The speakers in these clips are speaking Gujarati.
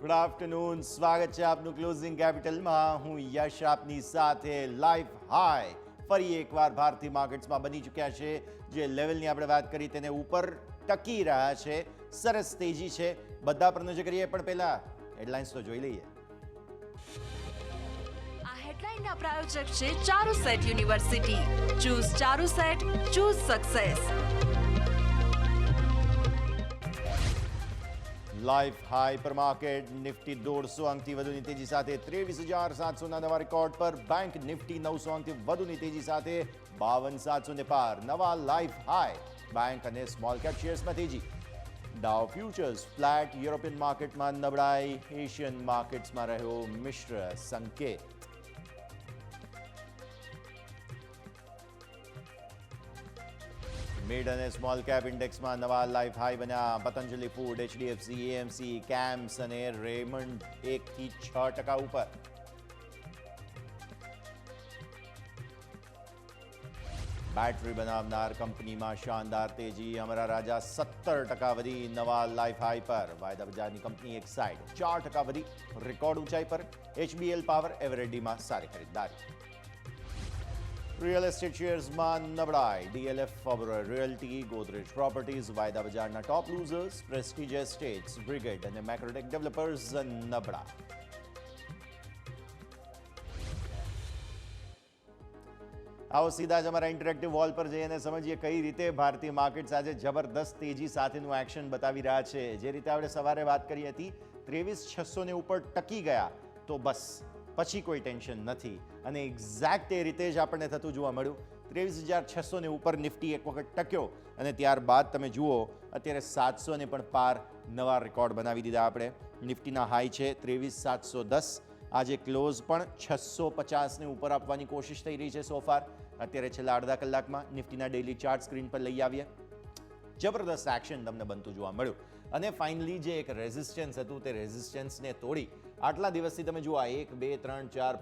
ગુડ આફ્ટરનૂન, સ્વાગત છે આપનું ક્લોઝિંગ કેપિટલમાં. હું યશ આપની સાથે. લાઈફ હાઈ ફરી એકવાર ભારતીય માર્કેટ્સમાં બની ચૂક્યા છે. જે લેવલની આપણે વાત કરી તેને ઉપર ટકી રહ્યા છે. સરસ તેજી છે. બધા પર નજર કરીએ, પણ પહેલા હેડલાઇન્સ તો જોઈ લઈએ. આ હેડલાઇનના પ્રાયોજક છે Charusat university. Choose Charusat, choose success. Life high પર માર્કેટ. નિફ્ટી 150 અંકથી વધુની તેજી સાથે 23,700ના નવા રેકોર્ડ પર. બેંક નિફ્ટી 900 અંકથી વધુની તેજી સાથે 52,700 પાર. નવા લાઈફ હાઈ બેંક અને સ્મોલ કેપ શેર્સમાં તેજી. ડાઉ ફ્યુચર્સ ફ્લેટ. યુરોપિયન માર્કેટમાં નબળાઈ. એશિયન માર્કેટ્સમાં રહ્યો મિશ્ર સંકેત. મિડ અને સ્મોલ કેપ ઇન્ડેક્સમાં નવા લાઈફ હાઈ બન્યા. Patanjali food, HDFC, AMC, CAMS અને રેમંડ 1 થી 6% ઉપર. બેટરી બનાવનાર કંપનીમાં શાનદાર તેજી. અમારા રાજા 17% વધી નવા લાઈફ હાઈ પર. વાયદા બજારની કંપની એક્સાઇડ 4% વધી રેકોર્ડ ઊંચાઈ પર. એચબીએલ પાવર એવરેડીમાં સારી ખરીદદારી. રિયલ એસ્ટેટ શેર્સમાં નબળાઈ. ડીએલએફ રિયલ્ટી, ગોદરેજ પ્રોપર્ટીઝ વાયદા બજારના ટોપ લૂઝર્સ. પ્રેસ્ટીજ એસ્ટેટ્સ, બ્રિગેડ અને મેક્રોટેક ડેવલપર્સ નબળા. આવો સીધા જ અમારા ઇન્ટરેક્ટિવ વોલ પર જઈને સમજીએ કઈ રીતે ભારતીય માર્કેટ્સ આજે જબરદસ્ત તેજી સાથેનું એક્શન બતાવી રહ્યા છે. જે રીતે આપણે સવારે વાત કરી હતી, 23,600 ને ઉપર ટકી ગયા તો બસ પછી કોઈ ટેન્શન નથી. અને એક્ઝેક્ટ એ રીતે જ આપણને થતું જોવા મળ્યું. 23,600 ને ઉપર નિફ્ટી એક વખત ટક્યો અને ત્યારબાદ તમે જુઓ અત્યારે 700 ને પણ પાર નવા રેકોર્ડ બનાવી દીધા આપણે. નિફ્ટીના હાઈ છે 23,710. આજે ક્લોઝ પણ 650 ને ઉપર આપવાની કોશિશ થઈ રહી છે સોફાર. અત્યારે છેલ્લા અડધા કલાકમાં નિફ્ટીના ડેઇલી ચાર્ટ સ્ક્રીન પર લઈ આવીએ. જબરદસ્ત એક્શન તમને બનતું જોવા મળ્યું. અને ફાઇનલી જે એક રેઝિસ્ટન્સ હતું તે રેઝિસ્ટન્સને તોડી આટલા દિવસથી તમે જુઓ 1, 2, 3, 4,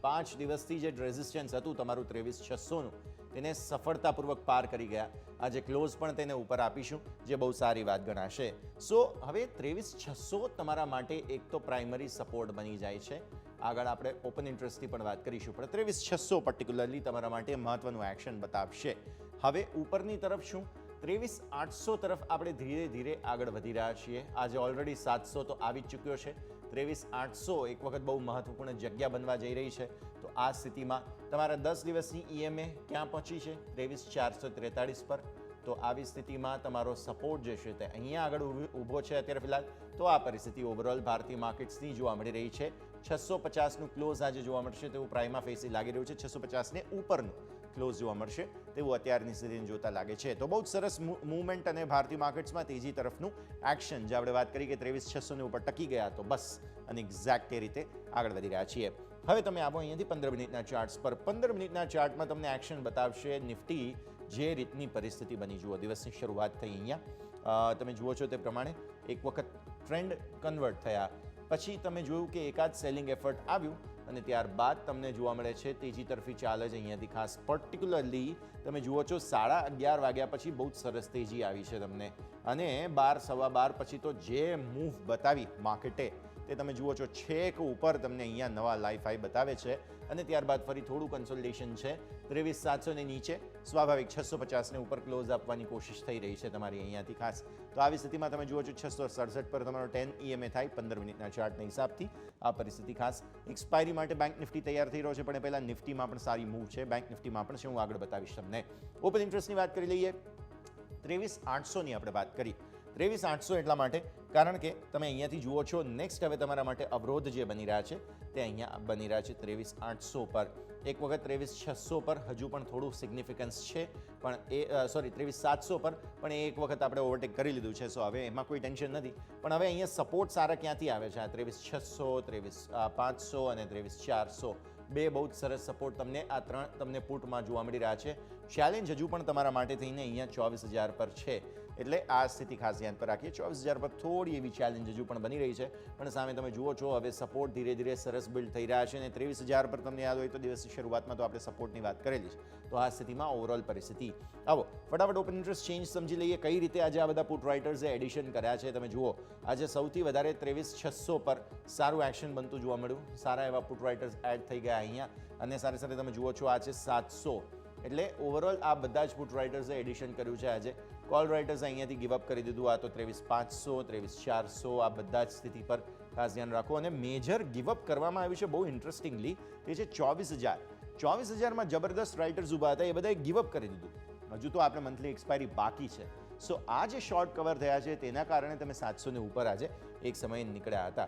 5 દિવસથી જે રેઝિસ્ટન્સ હતું તમારું 23,600નું, તેને સફળતાપૂર્વક પાર કરી ગયા. આજે ક્લોઝ પણ તેને ઉપર આપીશું, જે બહુ સારી વાત ગણાશે. સો હવે 23,600 તમારા માટે એક તો પ્રાઇમરી સપોર્ટ બની જાય છે. આગળ આપણે ઓપન ઇન્ટરેસ્ટની પણ વાત કરીશું, પણ 23,600 પર્ટિક્યુલરલી તમારા માટે મહત્વનું એક્શન બતાવશે. હવે ઉપરની તરફ શું? 23,800 તરફ આપણે ધીરે ધીરે આગળ વધી રહ્યા છીએ. આજે ઓલરેડી 700 તો આવી જ ચૂક્યો છે. 23,800 એક વખત બહુ મહત્વપૂર્ણ જગ્યા બનવા જઈ રહી છે. તો આ સ્થિતિમાં તમારા 10 દિવસની ઈએમએ ક્યાં પહોંચી છે? 23,443 પર. તો આવી સ્થિતિમાં તમારો સપોર્ટ જે છે તે અહીંયા આગળ ઊભો છે અત્યારે ફિલહાલ. તો આ પરિસ્થિતિ ઓવરઓલ ભારતીય માર્કેટ્સની જોવા મળી રહી છે. 650નું ક્લોઝ આજે જોવા મળશે તેવું પ્રાઇમા ફેસી લાગી રહ્યું છે. 650 ને ઉપરનું ક્લોઝ જોવા મળશે તેવું અત્યારની સ્થિતિને જોતા લાગે છે. તો બહુ જ સરસ મૂવમેન્ટ અને ભારતીય માર્કેટ્સમાં તેજી તરફનું એક્શન. જે આપણે વાત કરી કે 23,600 ને ઉપર ટકી ગયા તો બસ અને એક્ઝેક્ટ એ રીતે આગળ વધી રહ્યા છીએ. હવે તમે આવો અહીંયાથી 15 મિનિટના ચાર્ટ્સ પર. 15 મિનિટના ચાર્ટમાં તમને એક્શન બતાવશે નિફ્ટી જે રીતની પરિસ્થિતિ બની. જુઓ, દિવસની શરૂઆત થઈ અહીંયા તમે જુઓ છો તે પ્રમાણે એક વખત ટ્રેન્ડ કન્વર્ટ થયા પછી તમે જોયું કે એકાદ સેલિંગ એફર્ટ આવ્યું અને ત્યારબાદ તમને જોવા મળે છે તેજી તરફી ચાલ જ અહીંયાથી. ખાસ પર્ટિક્યુલરલી તમે જુઓ છો 11:30 વાગ્યા પછી બહુ જ સરસ તેજી આવી છે તમને. અને 12, 12:15 પછી તો જે મૂવ બતાવી માર્કેટે તે તમે જુઓ છો છેક ઉપર તમને અહીંયા નવા લાઈફ હાઈ બતાવે છે. અને ત્યારબાદ ફરી થોડું કન્સોલિડેશન છે. 23,700 ને નીચે સ્વાભાવિક 650 ને ઉપર ક્લોઝ આપવાની કોશિશ થઈ રહી છે તમારી અહીંયાથી. ખાસ તો આવી સ્થિતિમાં તમે જુઓ છો 667 પર તમારો 10 ઈએમએ થાય 15 મિનિટના ચાર્ટના હિસાબથી. આ પરિસ્થિતિ ખાસ એક્સપાયરી માટે બેંક નિફ્ટી તૈયાર થઈ રહ્યો છે, પણ પહેલાં નિફ્ટીમાં પણ સારી મૂવ છે. બેંક નિફ્ટીમાં પણ છે, હું આગળ બતાવીશ તમને. ઓપન ઇન્ટરેસ્ટની વાત કરી લઈએ. 23,800ની આપણે વાત કરી. 23,800 એટલા માટે કારણ કે તમે અહીંયાથી જુઓ છો નેક્સ્ટ હવે તમારા માટે અવરોધ જે બની રહ્યા છે તે અહીંયા બની રહ્યા છે 23,800 પર. એક વખત 23,600 પર હજુ પણ થોડું સિગ્નિફિકન્સ છે, પણ એ 23,700 પર પણ એ એક વખત આપણે ઓવરટેક કરી લીધું છે. સો હવે એમાં કોઈ ટેન્શન નથી. પણ હવે અહીંયા સપોર્ટ સારા ક્યાંથી આવે છે? આ 23,600, 23,500 અને 23,400 બે બહુ જ સરસ સપોર્ટ તમને આ ત્રણ તમને પુટમાં જોવા મળી રહ્યા છે. ચેલેન્જ હજુ પણ તમારા માટે થઈને અહીંયા 24,000 પર છે, એટલે આ સ્થિતિ ખાસ ધ્યાન પર રાખીએ. 24,000 પર થોડી એવી ચેલેન્જ હજુ પણ બની રહી છે, પણ સામે તમે જુઓ છો હવે સપોર્ટ ધીરે ધીરે સરસ બિલ્ડ થઈ રહ્યા છે અને 23,000 પર તમને યાદ હોય તો દિવસની શરૂઆતમાં તો આપણે સપોર્ટની વાત કરેલી છે. તો આ સ્થિતિમાં ઓવરઓલ પરિસ્થિતિ આવો ફટાફટ ઓપન ઇન્ટરેસ્ટ ચેન્જ સમજી લઈએ કઈ રીતે આજે આ બધા પુટ રાઇટર્સે એડિશન કર્યા છે. તમે જુઓ આજે સૌથી વધારે 23,600 પર સારું એક્શન બનતું જોવા મળ્યું. સારા એવા પુટ રાઇટર્સ એડ થઈ ગયા અહીંયા અને સાથે સાથે તમે જુઓ છો આ છે 700, એટલે ઓવરઓલ આ બધા જ પુટ રાઇટર્સે એડિશન કર્યું છે. આજે કોલ રાઇટર્સ અહીંયાથી ગિવ અપ કરી દીધું. આ તો 23,500, 23,400 આ બધા જ સ્થિતિ પર ખાસ ધ્યાન રાખો. અને મેજર ગિવ અપ કરવામાં આવ્યું છે બહુ ઇન્ટરેસ્ટિંગલી, તે છે 24,000. 24,000માં જબરદસ્ત રાઇટર્સ ઊભા હતા, એ બધાએ ગિવ અપ કરી દીધું. હજુ તો આપણે મંથલી એક્સપાયરી બાકી છે. સો આ જે શોર્ટ કવર થયા છે તેના કારણે તમે 700 ને ઉપર આજે એક સમયે નીકળ્યા હતા.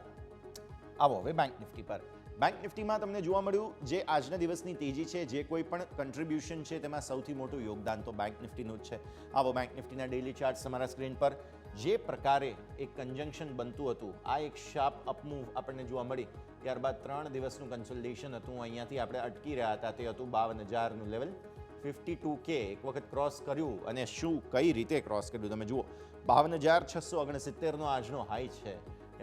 આવો હવે બેંક નિફ્ટી પર. બેંક નિફ્ટીમાં તમને જોવા મળ્યું જે આજના દિવસની તેજી છે, જે કોઈ પણ કન્ટ્રીબ્યુશન છે તેમાં સૌથી મોટું યોગદાન તો બેંક નિફ્ટીનું જ છે. આવો બેંક નિફ્ટીના ડેઇલી ચાર્ટ્સ તમારા સ્ક્રીન પર. જે પ્રકારે એક કન્જંક્શન બનતું હતું, આ એક શાર્પ અપમૂવ આપણને જોવા મળી. ત્યારબાદ 3 દિવસનું કન્સોલિડેશન હતું, અહીંયાથી આપણે અટકી રહ્યા હતા, તે હતું 52,000નું લેવલ. 52K એક વખત ક્રોસ કર્યું અને શું કઈ રીતે ક્રોસ કર્યું તમે જુઓ. 52,669નો આજનો હાઈ છે,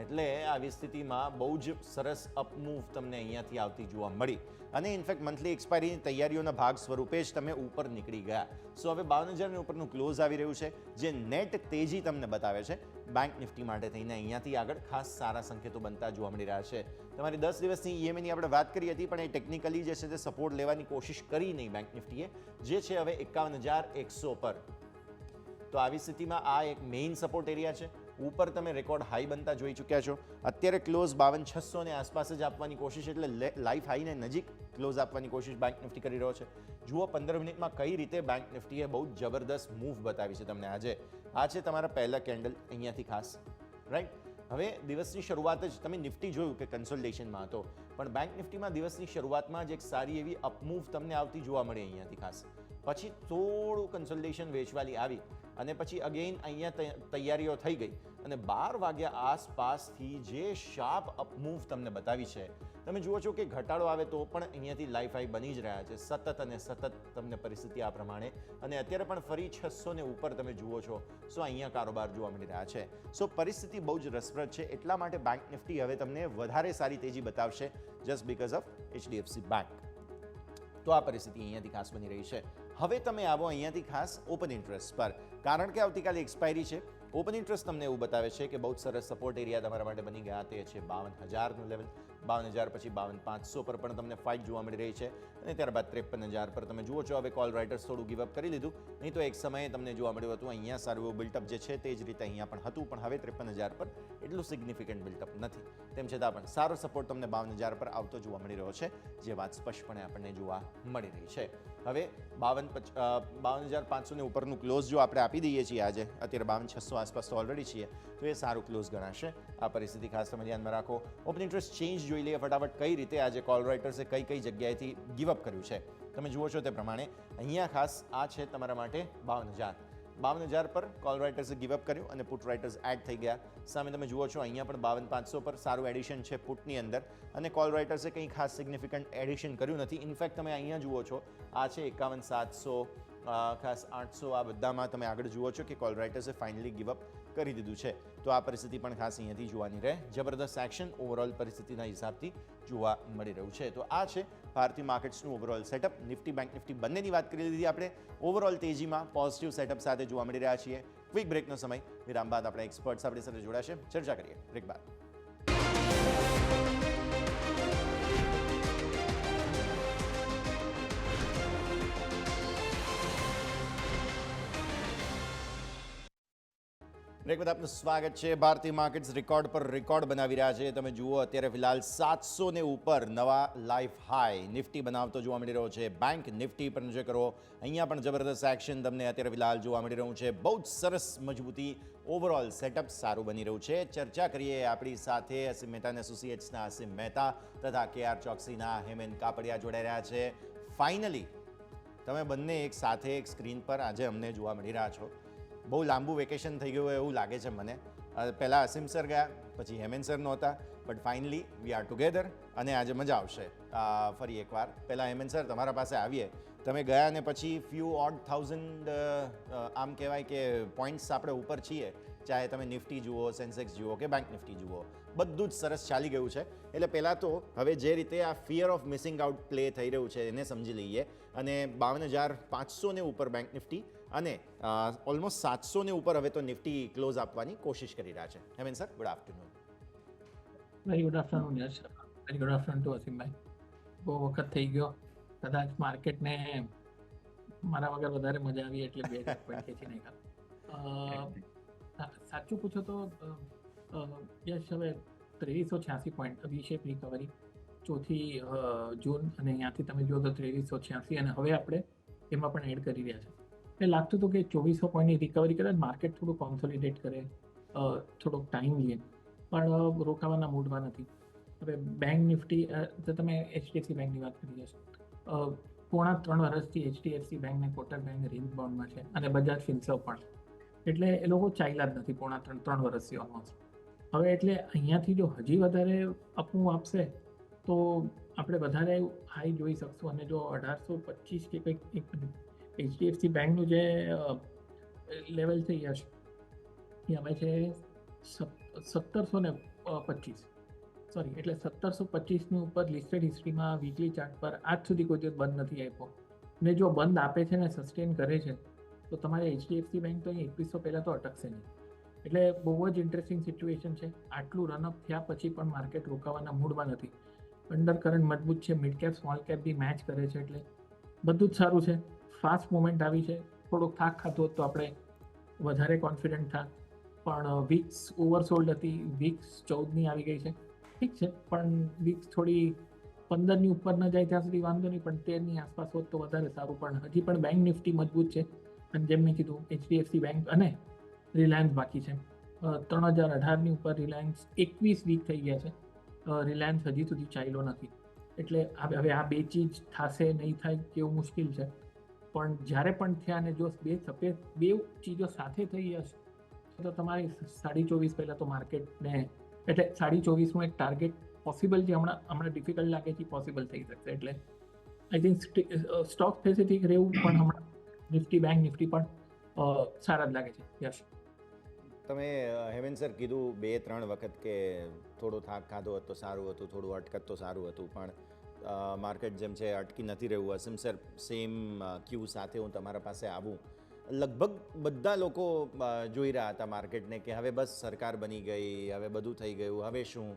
એટલે આવી સ્થિતિમાં બહુ જ સરસ અપમૂવ તમને અહીંયાથી આવતી જોવા મળી અને ઇનફેક્ટ મંથલી એક્સપાયરીની તૈયારીઓના ભાગ સ્વરૂપે જ તમે ઉપર નીકળી ગયા. સો હવે 52,000ની ઉપરનું ક્લોઝ આવી રહ્યું છે, જે નેટ તેજી તમને બતાવે છે બેંક નિફ્ટી માટે થઈને અહીંયાથી આગળ ખાસ સારા સંકેતો બનતા જોવા મળી રહ્યા છે. તમારી 10 દિવસની ઈએમએની આપણે વાત કરી હતી, પણ એ ટેકનિકલી જે છે તે સપોર્ટ લેવાની કોશિશ કરી નહીં બેંક નિફ્ટીએ, જે છે હવે 51,100 પર. તો આવી સ્થિતિમાં આ એક મેઇન સપોર્ટ એરિયા છે. ઉપર તમે રેકોર્ડ હાઈ બનતા જોઈ ચૂક્યા છો. અત્યારે ક્લોઝ 52,600 ની આસપાસ જ આપવાની કોશિશ, એટલે લાઈફ હાઈને નજીક ક્લોઝ આપવાની કોશિશ બેંક નિફ્ટી કરી રહ્યો છે. જુઓ 15 મિનિટમાં કઈ રીતે બેંક નિફ્ટીએ બહુ જબરદસ્ત મૂવ બતાવી છે તમને આજે. આ છે તમારા પહેલા કેન્ડલ અહીંયાથી ખાસ, રાઈટ. હવે દિવસની શરૂઆત જ તમે નિફ્ટી જોયું કે કન્સોલિડેશનમાં હતો, પણ બેંક નિફ્ટીમાં દિવસની શરૂઆતમાં જ એક સારી એવી અપમૂવ તમને આવતી જોવા મળે અહીંયાથી ખાસ. પછી થોડું કન્સોલિડેશન વેચવાલી આવી અને પછી અગેન અહીંયા તૈયારીઓ થઈ ગઈ અને 12 વાગ્યા આસપાસથી જે શાર્પ અપમૂવ તમને બતાવી છે, તમે જુઓ છો કે ઘટાડો આવે તો પણ અહીંયાથી લાઈફ હાઈ બની જ રહ્યા છે સતત અને સતત તમને પરિસ્થિતિ આ પ્રમાણે. અને અત્યારે પણ ફરી 600 ને ઉપર તમે જુઓ છો. સો અહીંયા કારોબાર જોવા મળી રહ્યા છે. સો પરિસ્થિતિ બહુ જ રસપ્રદ છે, એટલા માટે બેંક નિફ્ટી હવે તમને વધારે સારી તેજી બતાવશે just because of HDFC bank. તો આ પરિસ્થિતિ અહીંયાથી ખાસ બની રહી છે. હવે તમે આવો અહીંયાથી ખાસ ઓપન ઇન્ટરેસ્ટ પર, કારણ કે આવતીકાલે એક્સપાયરી છે. ઓપન ઇન્ટરેસ્ટ તમને એવું બતાવે છે કે બહુ જ સરસ સપોર્ટ એરિયા તમારા માટે બની ગયા, તે છે 52,000નું લેવલ. 52,000 પછી 52,500 પર પણ તમને ફાઇટ જોવા મળી રહી છે અને ત્યારબાદ 53,000 પર તમે જુઓ છો હવે કોલ રાઇટર્સ થોડું ગિવ અપ કરી લીધું. નહીં તો એક સમયે તમને જોવા મળ્યું હતું અહીંયા સારું એવું બિલ્ટઅપ જે છે તે જ રીતે અહીંયા પણ હતું, પણ હવે 53,000 પર એટલું સિગ્નિફિકન્ટ બિલ્ટઅપ નથી. તેમ છતાં પણ સારો સપોર્ટ તમને 52,000 પર આવતો જોવા મળી રહ્યો છે, જે વાત સ્પષ્ટપણે આપણને જોવા મળી રહી છે. હવે 52,500 ને ઉપરનું ક્લોઝ જો આપણે આપી દઈએ છીએ આજે, અત્યારે 52,600 આસપાસ તો ઓલરેડી છીએ, તો એ સારું ક્લોઝ ગણાશે. આ પરિસ્થિતિ ખાસ તમે ધ્યાનમાં રાખો. ઓપન ઇન્ટરેસ્ટ ચેન્જ જોઈ લઈએ ફટાફટ કઈ રીતે આજે કોલ રાઇટર્સે કઈ જગ્યાએથી ગિવ અપ કર્યું છે. તમે જુઓ છો તે પ્રમાણે અહીંયા ખાસ આ છે તમારા માટે 52,000 પર કોલ રાઇટર્સે ગિવ અપ કર્યું અને પુટ રાઇટર્સ એડ થઈ ગયા. સામે તમે જુઓ છો અહીંયા પણ 52,500 પર સારું એડિશન છે પુટની અંદર અને કોલ રાઇટર્સે કંઈ ખાસ સિગ્નિફિકન્ટ એડિશન કર્યું નથી. ઇનફેક્ટ તમે અહીંયા જુઓ છો આ છે 51,700, ખાસ 800, આ બધામાં તમે આગળ જુઓ છો કે કોલ રાઇટર્સે ફાઇનલી ગિવ અપ કરી દીધું છે. તો આ પરિસ્થિતિ પણ ખાસ અહીંયાથી જોવાની રહે. જબરદસ્ત એક્શન ઓવરઓલ પરિસ્થિતિના હિસાબથી જોવા મળી રહ્યું છે. તો આ છે ભારતીય માર્કેટ્સનું overall setup. Nifty bank Nifty બંનેની વાત કરી લીધી આપણે. ઓવરઓલ તેજીમાં પોઝિટિવ સેટઅપ સાથે જોવા મળી રહ્યા છીએ. ક્વિક બ્રેકનો સમય. વિરામ બાદ આપણા એક્સપર્ટ્સ આપણી સાથે જોડાશે. ચર્ચા કરીએ બ્રેક બાદ. બ્રેક બાદ આપનું સ્વાગત છે. ભારતીય માર્કેટ્સ રેકોર્ડ પર રેકોર્ડ બનાવી રહ્યા છે. તમે જુઓ અત્યારે ફિલહાલ 700 ને ઉપર નવા લાઈફ હાઈ નિફ્ટી બનાવતો જોવા મળી રહ્યો છે. બેંક નિફ્ટી પર નજર કરો, અહીંયા પણ જબરદસ્ત એક્શન તમને અત્યારે ફિલહાલ જોવા મળી રહ્યું છે. બહુ જ સરસ મજબૂતી, ઓવરઓલ સેટઅપ સારું બની રહ્યું છે. ચર્ચા કરીએ આપણી સાથે અસીમ મહેતા અને એસોસિએટ્સના અસીમ મહેતા તથા KR ચોકસીના હેમેન કાપડિયા જોડાઈ રહ્યા છે. ફાઇનલી તમે બંને એક સાથે એક સ્ક્રીન પર આજે અમને જોવા મળી રહ્યા છો. બહુ લાંબુ વેકેશન થઈ ગયું એવું લાગે છે મને. પહેલાં અસીમ સર ગયા, પછી હેમેન સર નહોતા, but finally we are together અને આજે મજા આવશે ફરી એકવાર. પહેલાં હેમેન સર તમારા પાસે આવીએ તમે ગયા ને પછી ફ્યુ ઓડ થાઉઝન્ડ આમ કહેવાય કે પોઈન્ટ્સ આપણે ઉપર છીએ, ચાહે તમે નિફ્ટી જુઓ, સેન્સેક્સ જુઓ કે બેંક નિફ્ટી જુઓ, બધું જ સરસ ચાલી ગયું છે. એટલે પહેલાં તો હવે જે રીતે આ fear of missing out play થઈ રહ્યું છે એને સમજી લઈએ. અને 52,500 ઉપર બેંક નિફ્ટી અને ઓલમોસ્ટ 700 ઉપર હવે તો નિફ્ટી ક્લોઝ આપવાની કોશિશ કરી રહ્યા છે. Hemen sir, good afternoon. Very good afternoon Yash, very good afternoon to અસીમભાઈ. બહુ વખત થઈ ગયો, કદાચ માર્કેટને મારા વગર વધારે મજા આવી એટલે 2,000 પોઈન્ટ ખેંચી નાખ્યા. સાચું પૂછો તો યશ, હવે 2386 પોઈન્ટ વી-શેપ રિકવરી ચોથી જૂન, અને અહીંયાથી તમે જુઓ તો 2386, અને હવે આપણે એમાં પણ એડ કરી રહ્યા છે. એટલે લાગતું હતું કે 2400 પોઈન્ટની રિકવરી કદાચ માર્કેટ થોડું કોન્સોલિડેટ કરે, થોડોક ટાઈમ લે, પણ રોકાવાના મૂડમાં નથી. હવે બેંક નિફ્ટી, તો તમે એચડીએફસી બેંકની વાત કરી જશો, 3.5 વર્ષથી એચડીએફસી બેંક ને કોટક બેંક રેન્જ બાઉન્ડમાં છે, અને બજાજ ફિન્સર્વ પણ. એટલે એ લોકો ચાલ્યા જ નથી 3.5 વર્ષથી ઓલમોસ્ટ. હવે એટલે અહીંયાથી જો હજી વધારે અપમૂવ આપશે તો આપણે વધારે હાઈ જોઈ શકશું. અને જો 1825 કે કંઈક એચડીએફસી બેંકનું જે લેવલ છે યશ, એ હવે છે 1725, સોરી, એટલે 1725ની ઉપર લિસ્ટેડ હિસ્ટ્રીમાં વીકલી ચાર્ટ પર આજ સુધી કોઈ દિવસ બંધ નથી આપ્યો. ને જો બંધ આપે છે ને સસ્ટેન કરે છે તો તમારે એચડીએફસી બેંક તો અહીં 2100 પહેલાં તો અટકશે નહીં. એટલે બહુ જ ઇન્ટરેસ્ટિંગ સિચ્યુએશન છે. આટલું રનઅપ થયા પછી પણ માર્કેટ રોકાવાના મૂડમાં નથી. અંડર કરંટ મજબૂત છે, મિડ કેપ સ્મોલ કેપ બી મેચ કરે છે, એટલે બધું જ સારું છે. ફાસ્ટ મુવમેન્ટ આવી છે. થોડોક થાક ખાધો તો આપણે વધારે કોન્ફિડન્ટ થાત, પણ વીક્સ ઓવરસોલ્ડ હતી, વીક્સ 14ની આવી ગઈ છે. ઠીક છે, પણ વીક્સ થોડી 15ની ઉપર ન જાય ત્યાં સુધી વાંધો નહીં, પણ 13ની આસપાસ હોત તો વધારે સારું. પણ હજી પણ બેંક નિફ્ટી મજબૂત છે, અને જેમ મેં કીધું એચડીએફસી બેંક અને રિલાયન્સ બાકી છે. 3018ની ઉપર રિલાયન્સ 21 વીક થઈ ગયા છે. રિલાયન્સ હજી સુધી ચાલ્યો નથી. એટલે હવે આ બે ચીજ થશે નહીં થાય કેવું મુશ્કેલ છે. પણ જ્યારે પણ થયા અને જો બે ચીજો સાથે થઈ હશે તો તમારી 24.5 પહેલાં તો માર્કેટને, એટલે 24.5નું એક ટાર્ગેટ પોસિબલ છે. હમણાં ડિફિકલ્ટ લાગે છે, પોસિબલ થઈ શકશે. એટલે આઈ થિંક સ્ટોક સ્પેસિફિક રહેવું પણ હમણાં નિફ્ટી બેંક નિફ્ટી પણ સારા જ લાગે છે. યશ, તમે હેમેન સર કીધું 2-3 વખત કે થોડો થાક ખાધો હોત તો સારું હતું, થોડું અટકત તો સારું હતું, પણ માર્કેટ જેમ છે અટકી નથી રહ્યું. અસીમ સર, સેમ ક્યુ સાથે હું તમારા પાસે આવું. લગભગ બધા લોકો જોઈ રહ્યા હતા માર્કેટને કે હવે બસ સરકાર બની ગઈ, હવે બધું થઈ ગયું, હવે શું,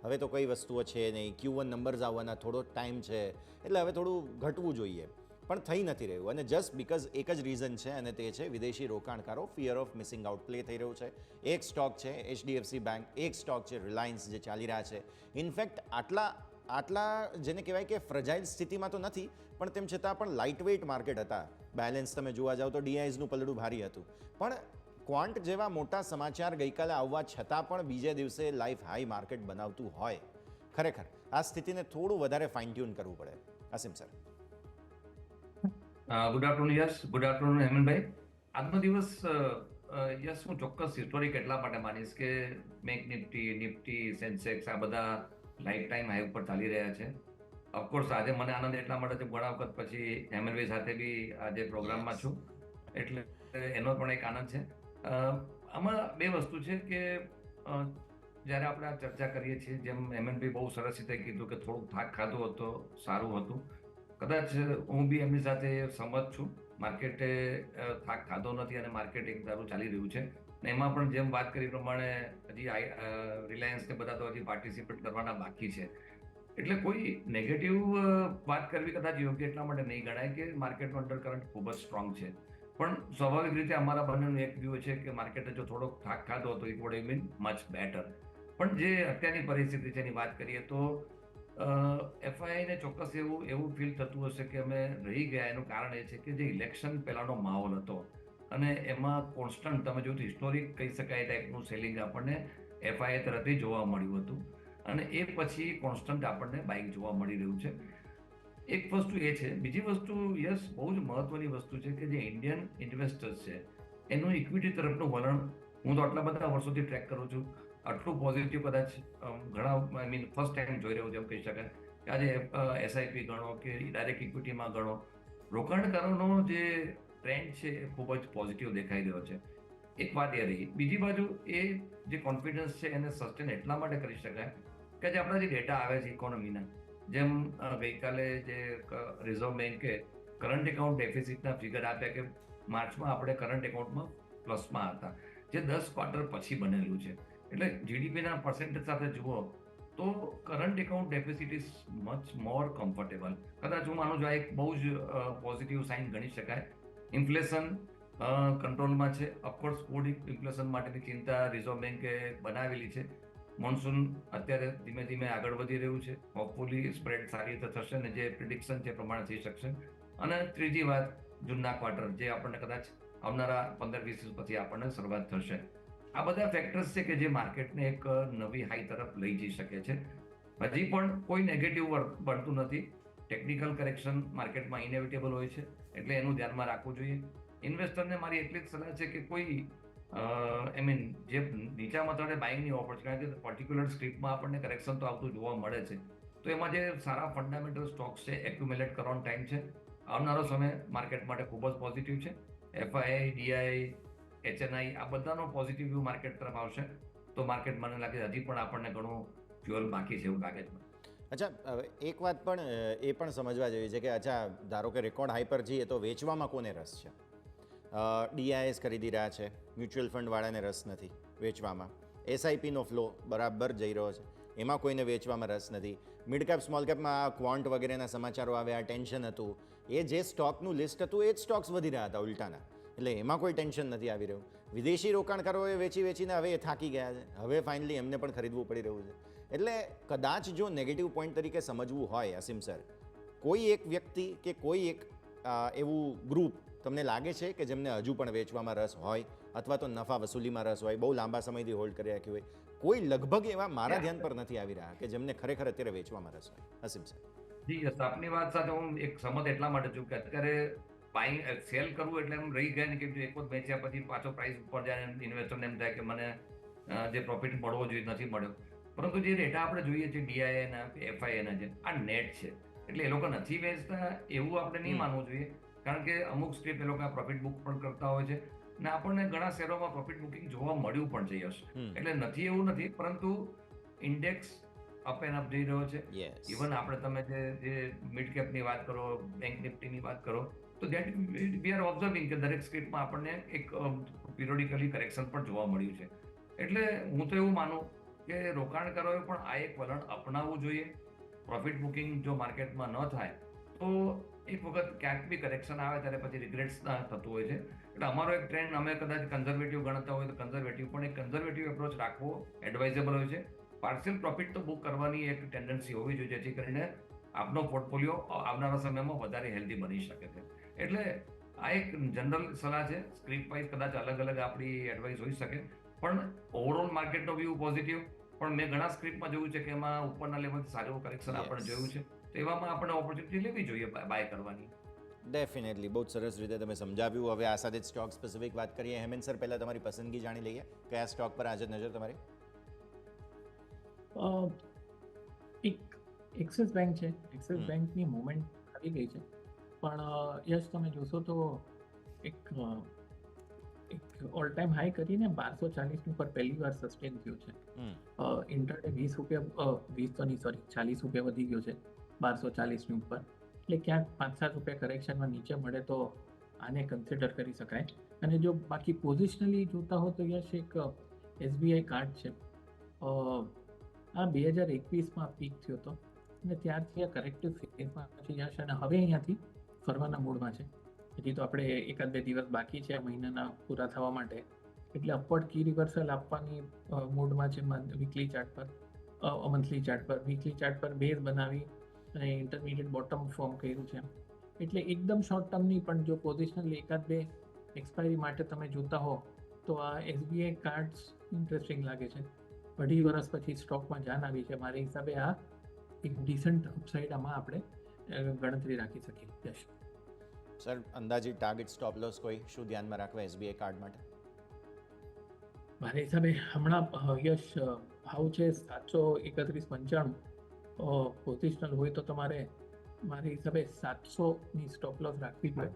હવે તો કઈ વસ્તુઓ છે નહીં, Q1 નંબર્સ આવવાના, થોડો ટાઈમ છે, એટલે હવે થોડું ઘટવું જોઈએ. પણ થઈ નથી રહ્યું. અને જસ્ટ બિકોઝ એક જ રીઝન છે, અને તે છે વિદેશી રોકાણકારો fear of missing out play થઈ રહ્યું છે. એક સ્ટોક છે એચડીએફસી બેંક, એક સ્ટોક છે રિલાયન્સ જે ચાલી રહ્યા છે. ઇનફેક્ટ આટલા જેને કહેવાય કે ફ્રજાઇલ સ્થિતિમાં તો નથી, પણ તેમ છતાં પણ લાઇટ વેઇટ માર્કેટ હતા. બેલેન્સ તમે જોવા જાઓ તો ડીઆઈઝનું પલડું ભારી હતું. પણ ક્વોન્ટ જેવા મોટા સમાચાર ગઈકાલે આવવા છતાં પણ બીજે દિવસે લાઈફ હાઈ માર્કેટ બનાવતું હોય, ખરેખર આ સ્થિતિને થોડું વધારે ફાઇન ટ્યુન કરવું પડે. Asim sir, good afternoon yes, good afternoon હેમનભાઈ. આજનો દિવસ યસ હું ચોક્કસ હિસ્ટોરિક એટલા માટે માનીશ કે બેંક નિફ્ટી, સેન્સેક્સ આ બધા લાઈફ ટાઈમ હાઈ ઉપર ચાલી રહ્યા છે. ઓફકોર્સ આજે મને આનંદ એટલા માટે છે, ઘણા વખત પછી હેમનભાઈ સાથે બી આજે પ્રોગ્રામમાં છું, એટલે એનો પણ એક આનંદ છે. આમાં બે વસ્તુ છે કે જ્યારે આપણે આ ચર્ચા કરીએ છીએ, જેમ હેમનભાઈ બહુ સરસ રીતે કીધું કે થોડુંક થાક ખાધું હોત તો સારું હતું. કદાચ હું બી એમની સાથે સહમત છું. માર્કેટે થાક ખાધો નથી અને માર્કેટ એક ધારું ચાલી રહ્યું છે. અને એમાં પણ જેમ વાત કરી પ્રમાણે હજી રિલાયન્સને બધા તો હજી પાર્ટિસિપેટ કરવાના બાકી છે. એટલે કોઈ નેગેટિવ વાત કરવી કદાચ યોગ્ય એટલા માટે નહીં ગણાય કે માર્કેટનો અંડર કરંટ ખૂબ જ સ્ટ્રોંગ છે. પણ સ્વાભાવિક રીતે અમારા બંનેનું એક વ્યૂ છે કે માર્કેટે જો થોડોક થાક ખાધો હતો it would have been much better. પણ જે અત્યારની પરિસ્થિતિ છે એની વાત કરીએ તો એફઆઈને ચોક્કસ એવું ફીલ થતું હશે કે અમે રહી ગયા. એનું કારણ એ છે કે જે ઇલેક્શન પહેલાંનો માહોલ હતો અને એમાં કોન્સ્ટન્ટ તમે જો હિસ્ટોરિક કહી શકાય ટાઈપનું સેલિંગ આપણને એફઆઈ તરફથી જોવા મળ્યું હતું, અને એ પછી કોન્સ્ટન્ટ આપણને બાઇક જોવા મળી રહ્યું છે. એક વસ્તુ એ છે. બીજી વસ્તુ યસ, બહુ જ મહત્વની વસ્તુ છે કે જે ઇન્ડિયન ઇન્વેસ્ટર્સ છે એનું ઇક્વિટી તરફનું વલણ હું તો આટલા બધા વર્ષોથી ટ્રેક કરું છું, આટલું પોઝિટિવ કદાચ ઘણા ફર્સ્ટ ટાઈમ જોઈ રહ્યો છું એમ કહી શકાય. કે આજે એસઆઈપી ગણો કે ડાયરેક્ટ ઇક્વિટીમાં ગણો રોકાણકારોનો જે ટ્રેન્ડ છે એ ખૂબ જ પોઝિટિવ દેખાઈ રહ્યો છે. એક વાત એ રહી. બીજી બાજુ એ જે કોન્ફિડન્સ છે એને સસ્ટેન એટલા માટે કરી શકાય કે જે આપણા જે ડેટા આવે છે ઇકોનોમીના, જેમ ગઈકાલે જે રિઝર્વ બેન્કે કરંટ એકાઉન્ટ ડેફિસિટના ફિગર આપ્યા કે માર્ચમાં આપણે કરંટ એકાઉન્ટમાં પ્લસમાં હતા, જે 10 ક્વાર્ટર પછી બનેલું છે. એટલે જીડીપીના પર્સન્ટેજ સાથે જુઓ તો current account deficit is much more comfortable. કદાચ હું માનું છું આ એક બહુ જ પોઝિટિવ સાઇન ગણી શકાય. ઇન્ફ્લેશન કંટ્રોલમાં છે. ઓફકોર્સ ફૂડ ઇન્ફ્લેશન માટેની ચિંતા રિઝર્વ બેન્કે બનાવેલી છે. મોન્સૂન અત્યારે ધીમે ધીમે આગળ વધી રહ્યું છે. હોપફુલી સ્પ્રેડ સારી રીતે થશે અને જે પ્રિડિક્શન છે એ પ્રમાણે થઈ શકશે. અને ત્રીજી વાત, જૂનના ક્વાર્ટર જે આપણને કદાચ આવનારા 15-20 દિવસ પછી આપણને શરૂઆત થશે. આ બધા ફેક્ટર્સ છે કે જે માર્કેટને એક નવી હાઈ તરફ લઈ જઈ શકે છે. હજી પણ કોઈ નેગેટિવ બનતું નથી. ટેકનિકલ કરેક્શન માર્કેટમાં ઇનેવિટેબલ હોય છે, એટલે એનું ધ્યાનમાં રાખવું જોઈએ. ઇન્વેસ્ટરને મારી એટલી જ સલાહ છે કે કોઈ જે નીચામાં તળે બાઇંગની ઓપોર્ચ્યુનિટી, કારણ કે પર્ટિક્યુલર સ્ક્રિપ્ટમાં આપણને કરેક્શન તો આવતું જોવા મળે છે, તો એમાં જે સારા ફંડામેન્ટલ સ્ટોક્સ છે એક્યુમ્યુલેટ કરવાનો ટાઈમ છે. આવનારો સમય માર્કેટ માટે ખૂબ જ પોઝિટિવ છે. એફઆઈ, ડીઆઈ, એચએનઆઈ આ બધાનો પોઝિટિવ વ્યૂ માર્કેટ તરફ આવશે તો માર્કેટ મને લાગે હજી પણ આપણને ઘણું ફ્યુઅલ બાકી છે એવું લાગે છે. અચ્છા, હવે એક વાત પણ એ પણ સમજવા જેવી છે કે અચ્છા ધારો કે રેકોર્ડ હાઈ પર જઈએ તો વેચવામાં કોને રસ છે? ડીઆઈએસ ખરીદી રહ્યા છે, મ્યુચ્યુઅલ ફંડવાળાને રસ નથી વેચવામાં, એસઆઈપીનો ફ્લો બરાબર જઈ રહ્યો છે, એમાં કોઈને વેચવામાં રસ નથી. મિડ કેપ સ્મોલ કેપમાં ક્વોન્ટ વગેરેના સમાચારો આવ્યા, ટેન્શન હતું, એ જે સ્ટોકનું લિસ્ટ હતું એ જ સ્ટોક્સ વધી રહ્યા હતા ઉલટાના, એટલે એમાં કોઈ ટેન્શન નથી આવી રહ્યું. વિદેશી રોકાણકારોએ વેચીને હવે એ થાકી ગયા છે, હવે ફાઇનલી એમને પણ ખરીદવું પડી રહ્યું છે. એટલે કદાચ જો નેગેટિવ પોઈન્ટ તરીકે સમજવું હોય અસીમ સર, કોઈ એક વ્યક્તિ કે કોઈ એક એવું ગ્રુપ તમને લાગે છે કે જેમને હજુ પણ વેચવામાં રસ હોય અથવા તો નફા વસૂલીમાં રસ હોય, બહુ લાંબા સમયથી હોલ્ડ કરી રાખ્યું હોય, કોઈ લગભગ એવા મારા ધ્યાન પર નથી આવી રહ્યા કે જેમને ખરેખર અત્યારે વેચવામાં રસ હોય? અસીમ સર. જી યસ, આપની વાત સાથે હું એક સહમત એટલા માટે છું કે અત્યારે બાઇંગ સેલ કરવું એટલે એમ રહી ગયા ને કે જો એક વખત વેચ્યા પછી પાછો પ્રાઇસ ઉપર જાય ને ઇન્વેસ્ટરને એમ થાય કે મને જે પ્રોફિટ મળવો જોઈએ નથી મળ્યો. પરંતુ જે ડેટા આપણે જોઈએ છે ડીઆઈએના, એફઆઈએના છે, આ નેટ છે, એટલે એ લોકો નથી વેચતા એવું આપણે નહીં માનવું જોઈએ, કારણ કે અમુક સ્ટેપ એ લોકો પ્રોફિટ બુક પણ કરતા હોય છે ને આપણને ઘણા શેરોમાં પ્રોફિટ બુકિંગ જોવા મળ્યું પણ છે. યશ, એટલે નથી એવું નથી, પરંતુ ઇન્ડેક્સ અપ એન્ડ અપ જઈ રહ્યો છે. ઇવન આપણે તમે જે મિડ કેપની વાત કરો, બેંક નિફ્ટીની વાત કરો, તો દેટ વી આર ઓબ્ઝર્વિંગ કે દરેક સ્ક્રિપ્ટમાં આપણને એક પિરિયોડિકલી કરેક્શન પણ જોવા મળ્યું છે. એટલે હું તો એવું માનું કે રોકાણકારોએ પણ આ એક વલણ અપનાવવું જોઈએ. પ્રોફિટ બુકિંગ જો માર્કેટમાં ન થાય તો એક વખત ક્યાંક બી કરેક્શન આવે ત્યારે પછી રિગ્રેટ્સ થતું હોય છે. એટલે અમારો એક ટ્રેન્ડ, અમે કદાચ કન્ઝર્વેટિવ ગણતા હોય તો કન્ઝર્વેટિવ, પણ એક કન્ઝર્વેટિવ એપ્રોચ રાખવો એડવાઇઝેબલ હોય છે. પાર્શિયલ પ્રોફિટ તો બુક કરવાની એક ટેન્ડન્સી હોવી જોઈએ, જેથી કરીને આપનો પોર્ટફોલિયો આવનારા સમયમાં વધારે હેલ્ધી બની શકે છે. એટલે આ એક જનરલ સલાહ છે. સ્ક્રિપ્ટ વાઇઝ કદાચ અલગ અલગ આપણી એડવાઇસ હોઈ શકે, પણ ઓવરઓલ માર્કેટનો વ્યૂ પોઝિટિવ. પણ મેં ઘણા સ્ક્રિપ્ટમાં જોયું છે કે એમાં ઉપરના લેવલથી સારું કરેક્શન આપણે જોયું છે, તો એવામાં આપણે ઓપોર્ચ્યુનિટી લેવી જોઈએ બાય કરવાની. ડેફિનેટલી, બહુ સરસ રીતે તમે સમજાવ્યું. હવે આ સાથે જ સ્ટોક સ્પેસિફિક વાત કરીએ. હેમેન સર, પહેલાં તમારી પસંદગી જાણી લઈએ. કયા સ્ટોક પર આજે નજર તમારી? એક એક્સિસ બેંક છે. એક્સિસ બેંકની મુવમેન્ટ આવી ગઈ છે, પણ યશ તમે જોશો તો એક ઓલ ટાઈમ હાઈ કરીને 1240 ઉપર પહેલી વાર સસ્ટેન થયું છે. ઇન્ટરડે 20 રૂપિયા 40 રૂપિયા વધી ગયો છે 1240 ઉપર. એટલે ક્યાંક 5-7 રૂપિયા કરેક્શનમાં નીચે મળે તો આને કન્સિડર કરી શકાય. અને જો બાકી પોઝિશનલી જોતા હો તો યશ એક એસબીઆઈ કાર્ડ છે. આ 2021માં પીક થયો હતો અને ત્યારથી આ કરેક્ટિવ ફેઝમાં છે યશ, અને હવે અહીંયાથી ફરવાના મૂડમાં છે. હજી તો આપણે 1-2 દિવસ બાકી છે આ મહિનાના પૂરા થવા માટે, એટલે અપવર્ડ કી રિવર્સલ આપવાની મૂડમાં છે વીકલી ચાર્ટ પર, મંથલી ચાર્ટ પર. વીકલી ચાર્ટ પર બેઝ બનાવી અને ઇન્ટરમીડિયેટ બોટમ ફોર્મ કર્યું છે. એટલે એકદમ શોર્ટ ટર્મ નહીં, પણ જો પોઝિશનલી 1-2 એક્સપાયરી માટે તમે જોતા હો તો આ એસબીઆઈ કાર્ડ્સ ઇન્ટરેસ્ટિંગ લાગે છે. 2.5 વર્ષ પછી સ્ટોકમાં જાન આવી છે. મારા હિસાબે આ એક ડિસન્ટ અપસાઇડ આમાં આપણે ગણતરી રાખી શકીએ. યશ સર, અંદાજિત ટાર્ગેટ સ્ટોપ લોસ કોઈ શું ધ્યાનમાં રાખવા એસબીઆઈ કાર્ડ માટે? મારા હિસાબે હમણાં યશ ભાવ છે 731.95. પોઝિશનલ હોય તો તમારે મારા હિસાબે 700ની સ્ટોપ લોસ રાખવી જોઈએ.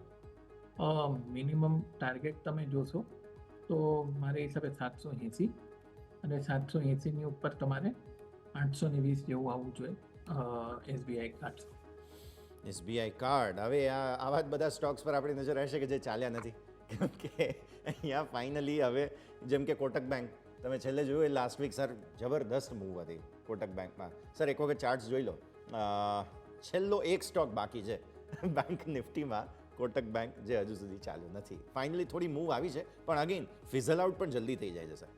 મિનિમમ ટાર્ગેટ તમે જોશો તો મારા હિસાબે 780, અને 780ની ઉપર તમારે 820 જેવું આવવું જોઈએ એસબીઆઈ કાર્ડ. એસબીઆઈ કાર્ડ, હવે આવા જ બધા સ્ટોક્સ પર આપણી નજર રહેશે કે જે ચાલ્યા નથી, કેમ કે અહીંયા ફાઇનલી હવે જેમ કે કોટક બેંક તમે છેલ્લે જોયું એ લાસ્ટ વીક સર જબરદસ્ત મૂવ હતી કોટક બેંકમાં. સર એક વખત ચાર્ટ્સ જોઈ લો, છેલ્લો એક સ્ટોક બાકી છે બેંક નિફ્ટીમાં, કોટક બેંક, જે હજુ સુધી ચાલ્યું નથી. ફાઇનલી થોડી મૂવ આવી છે, પણ અગેન ફિઝલ આઉટ પણ જલ્દી થઈ જાય છે સર.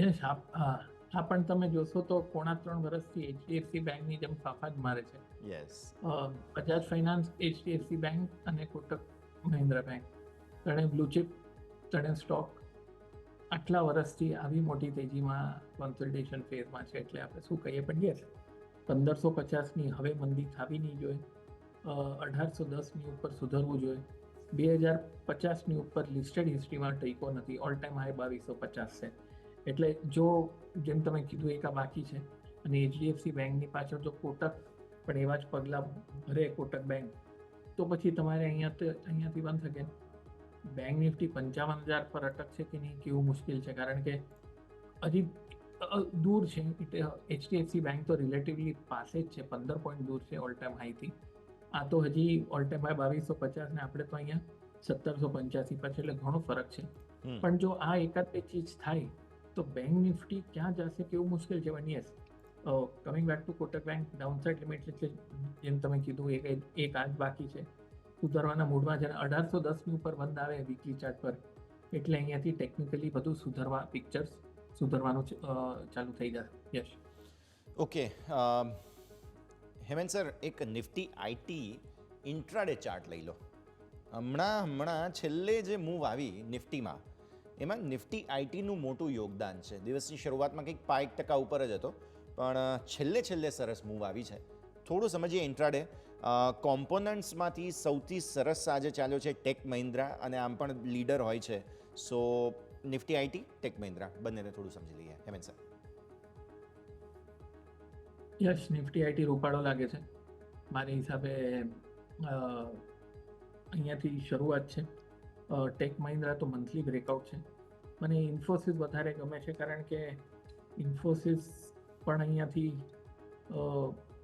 યસ, આ પણ તમે જોશો તો 3.5 વર્ષથી એચડીએફસી બેંકની જેમ ફાફા જ મારે છે. Yes, Bajaj finance, HDFC bank અને કોટક મહિન્દ્રા બેંક, ત્રણે બ્લુ ચિપ, ત્રણે સ્ટોક આટલા વર્ષથી આવી મોટી તેજીમાં કોન્સોલિડેશન ફેઝમાં છે. એટલે આપણે શું કહીએ, પણ યસ, 1550ની હવે મંદી થવી નહીં જોઈએ, 1810ની ઉપર સુધરવું જોઈએ, 2050ની ઉપર લિસ્ટેડ હિસ્ટ્રીમાં ટેકો નથી, ઓલ ટાઈમ હાઈ 2250 છે. એટલે જો જેમ તમે કીધું એક આ બાકી છે, અને એચડીએફસી બેંકની પાછળ જો કોટક પણ એવા જ પગલાં ભરે કોટક બેંક, તો પછી તમારે અહીંયાથી બંધ શકે. બેંક નિફ્ટી 55,000 પર અટકશે કે નહીં કેવું મુશ્કેલ છે, કારણ કે હજી દૂર છે. એચડીએફસી બેંક તો રિલેટિવલી પાસે જ છે, 15 પોઈન્ટ દૂર છે ઓલ ટાઈમ હાઈથી. આ તો હજી ઓલ ટાઈમ હાઈ 2250 ને આપણે તો અહીંયા 1785 પર છે, એટલે ઘણો ફરક છે. પણ જો આ એકાદ બે ચીજ થાય તો બેંક નિફ્ટી ક્યાં જશે કેવું મુશ્કેલ છે. પણ yes, coming back to Kotak bank, downside limit એટલે જેમ તમે કીધું એક આજ બાકી છે, સુધારવાના મૂડમાં છે. 1810ની ઉપર બંધ આવે વીકલી ચાર્ટ પર, એટલે અહીંયાથી ટેકનિકલી બધું પિક્ચર્સ સુધરવાનું ચાલુ થઈ જશે. યસ. ઓકે, હેમંત સર, એક નિફ્ટી આઈટી ઇન્ટ્રાડે ચાર્ટ લઈ લો. હમણાં છેલ્લે જે મૂવ આવી નિફ્ટીમાં, એમાં નિફ્ટી આઈટીનું મોટું યોગદાન છે. દિવસની શરૂઆતમાં કંઈક 5% ઉપર જ હતો, પણ છેલ્લે સરસ મૂવ આવી છે. થોડું સમજીએ ઇન્ટ્રાડે. કોમ્પોનન્ટ્સમાંથી સૌથી સરસ આજે ચાલ્યો છે ટેક મહિન્દ્રા, અને આમ પણ લીડર હોય છે. So Nifty IT, Tech Mahindra, બંનેને થોડું સમજી લઈએ Hemant sir. Yes, Nifty IT રૂપાળો લાગે છે મારા હિસાબે. અહીંયાથી શરૂઆત છે. ટેક મહિન્દ્રા તો મંથલી બ્રેકઆઉટ છે. મને ઇન્ફોસિસ વધારે ગમે છે, કારણ કે ઇન્ફોસિસ પણ અહીંયાથી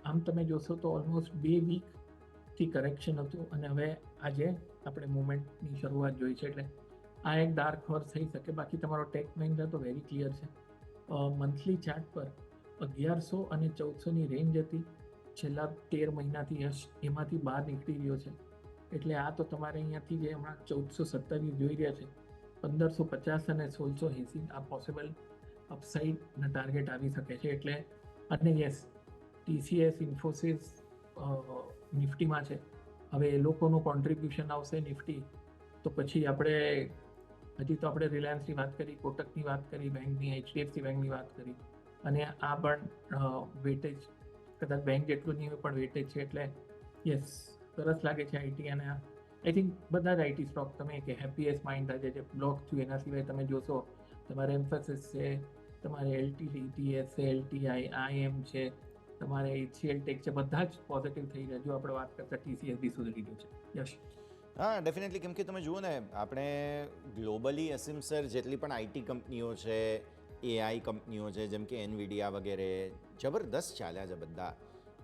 આમ તમે જોશો તો ઓલમોસ્ટ 2 વીકથી કરેક્શન હતું, અને હવે આજે આપણે મુવમેન્ટની શરૂઆત જોઈ છે. એટલે આ એક ડાર્ક હોર્સ થઈ શકે. બાકી તમારો ટેક મહિન્દ્રા તો વેરી ક્લિયર છે. મંથલી ચાર્ટ પર 1100 અને 1400ની રેન્જ હતી છેલ્લા 13 મહિનાથી. યસ, એમાંથી બહાર નીકળી રહ્યો છે. એટલે આ તો તમારે અહીંયાથી જે હમણાં 1427 જોઈ રહ્યા છે, 1550 અને 1680 આ પોસિબલ અપસાઇડના ટાર્ગેટ આવી શકે છે. એટલે અને યસ, ટીસીએસ, ઇન્ફોસિસ નિફ્ટીમાં છે. હવે એ લોકોનું કોન્ટ્રીબ્યુશન આવશે નિફ્ટી, તો પછી આપણે રિલાયન્સની વાત કરી, કોટકની વાત કરી, બેંકની, એચડીએફસી બેંકની વાત કરી, અને આ પણ વેટેજ કદાચ બેંક જેટલું નહીં હોય પણ વેટેજ છે. એટલે યસ, સરસ લાગે છે આઈટી. અને આઈ થિંક બધા જ આઈટી સ્ટોક તમે કે હેપીએસ્ટ માઇન્ડ આજે જે બ્લોક થયું, એના સિવાય તમે જોશો તમારે એમ્ફેસિસ છે, તમારે એલટીટી છે, એલટીઆઈ, આઈએમ છે, તમારે એચસીએલ ટેક છે, બધા જ પોઝિટિવ થઈ રહ્યા. જો આપણે વાત કરતા ટીસીએસ બી સુધરી ગયું છે. યસ. હા, ડેફિનેટલી, કેમ કે તમે જુઓ ને, આપણે ગ્લોબલી અસીમ સર જેટલી પણ આઈટી કંપનીઓ છે, એઆઈ કંપનીઓ છે, જેમ કે એનવીડિયા વગેરે, જબરદસ્ત ચાલ્યા છે બધા.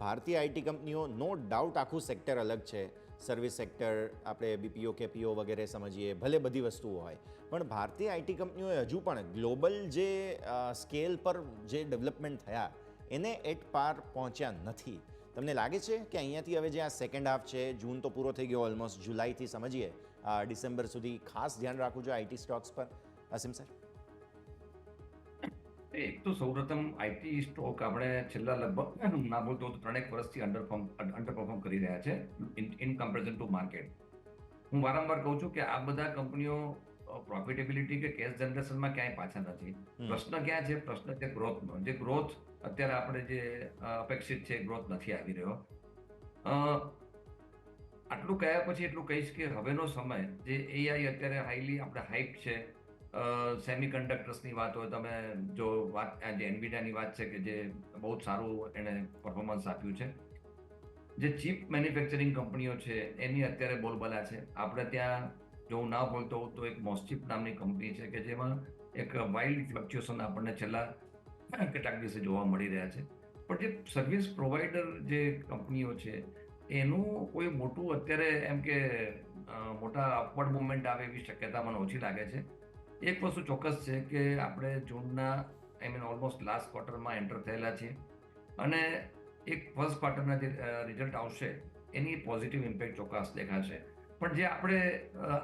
ભારતીય આઈટી કંપનીઓ નો ડાઉટ આખું સેક્ટર અલગ છે. સર્વિસ સેક્ટર આપણે બીપીઓ કેપીઓ વગેરે સમજીએ, ભલે બધી વસ્તુઓ હોય, પણ ભારતીય આઈટી કંપનીઓએ હજુ પણ ગ્લોબલ જે સ્કેલ પર જે ડેવલપમેન્ટ થયા એને એટ પાર પહોંચ્યા નથી. તમને લાગે છે કે અહીંયાથી હવે જે આ સેકન્ડ હાફ છે, જૂન તો પૂરો થઈ ગયો ઓલમોસ્ટ, જુલાઈથી સમજીએ ડિસેમ્બર સુધી ખાસ ધ્યાન રાખવું જોઈએ આઈટી સ્ટોક્સ પર, અસીમ સર? એક તો સૌપ્રથમ આઈટી સ્ટોક આપણે છેલ્લા લગભગ ના બોલતો 3 વર્ષથી અંડરપરફોર્મ કરી રહ્યા છે ઇન કમ્પેરિઝન ટુ માર્કેટ. હું વારંવાર કહું છું કે આ બધા કંપનીઓ પ્રોફિટેબિલિટી કે કેશ જનરેશનમાં ક્યાંય પાછા નથી. પ્રશ્ન ક્યાં છે? પ્રશ્ન છે ગ્રોથનો. જે ગ્રોથ અત્યારે આપણે જે અપેક્ષિત છે, ગ્રોથ નથી આવી રહ્યો. આટલું કહ્યા પછી એટલું કહીશ કે હવેનો સમય જે એઆઈ અત્યારે હાઈલી આપણે હાઈપ છે, સેમિકન્ડક્ટર્સની વાત હોય, તમે જો વાત જે એનવીડિયાની વાત છે કે જે બહુ જ સારું એણે પરફોર્મન્સ આપ્યું છે, જે ચીપ મેન્યુફેક્ચરિંગ કંપનીઓ છે એની અત્યારે બોલબાલા છે. આપણે ત્યાં જો હું ના બોલતો હોઉં તો એક મોસ્ચિપ નામની કંપની છે કે જેમાં એક વાઇલ્ડ ફ્લક્ચ્યુએશન આપણને છેલ્લા કેટલાક દિવસે જોવા મળી રહ્યા છે. પણ જે સર્વિસ પ્રોવાઈડર જે કંપનીઓ છે એનું કોઈ મોટું અત્યારે એમ કે મોટા અપવર્ડ મુવમેન્ટ આવે એવી શક્યતા મને ઓછી લાગે છે. એક વસ્તુ ચોક્કસ છે કે આપણે જૂનના ઓલમોસ્ટ લાસ્ટ ક્વાર્ટરમાં એન્ટર થયેલા છીએ અને એક ફર્સ્ટ ક્વાર્ટરના જે રિઝલ્ટ આવશે એની પોઝિટિવ ઇમ્પેક્ટ ચોક્કસ દેખાશે. પણ જે આપણે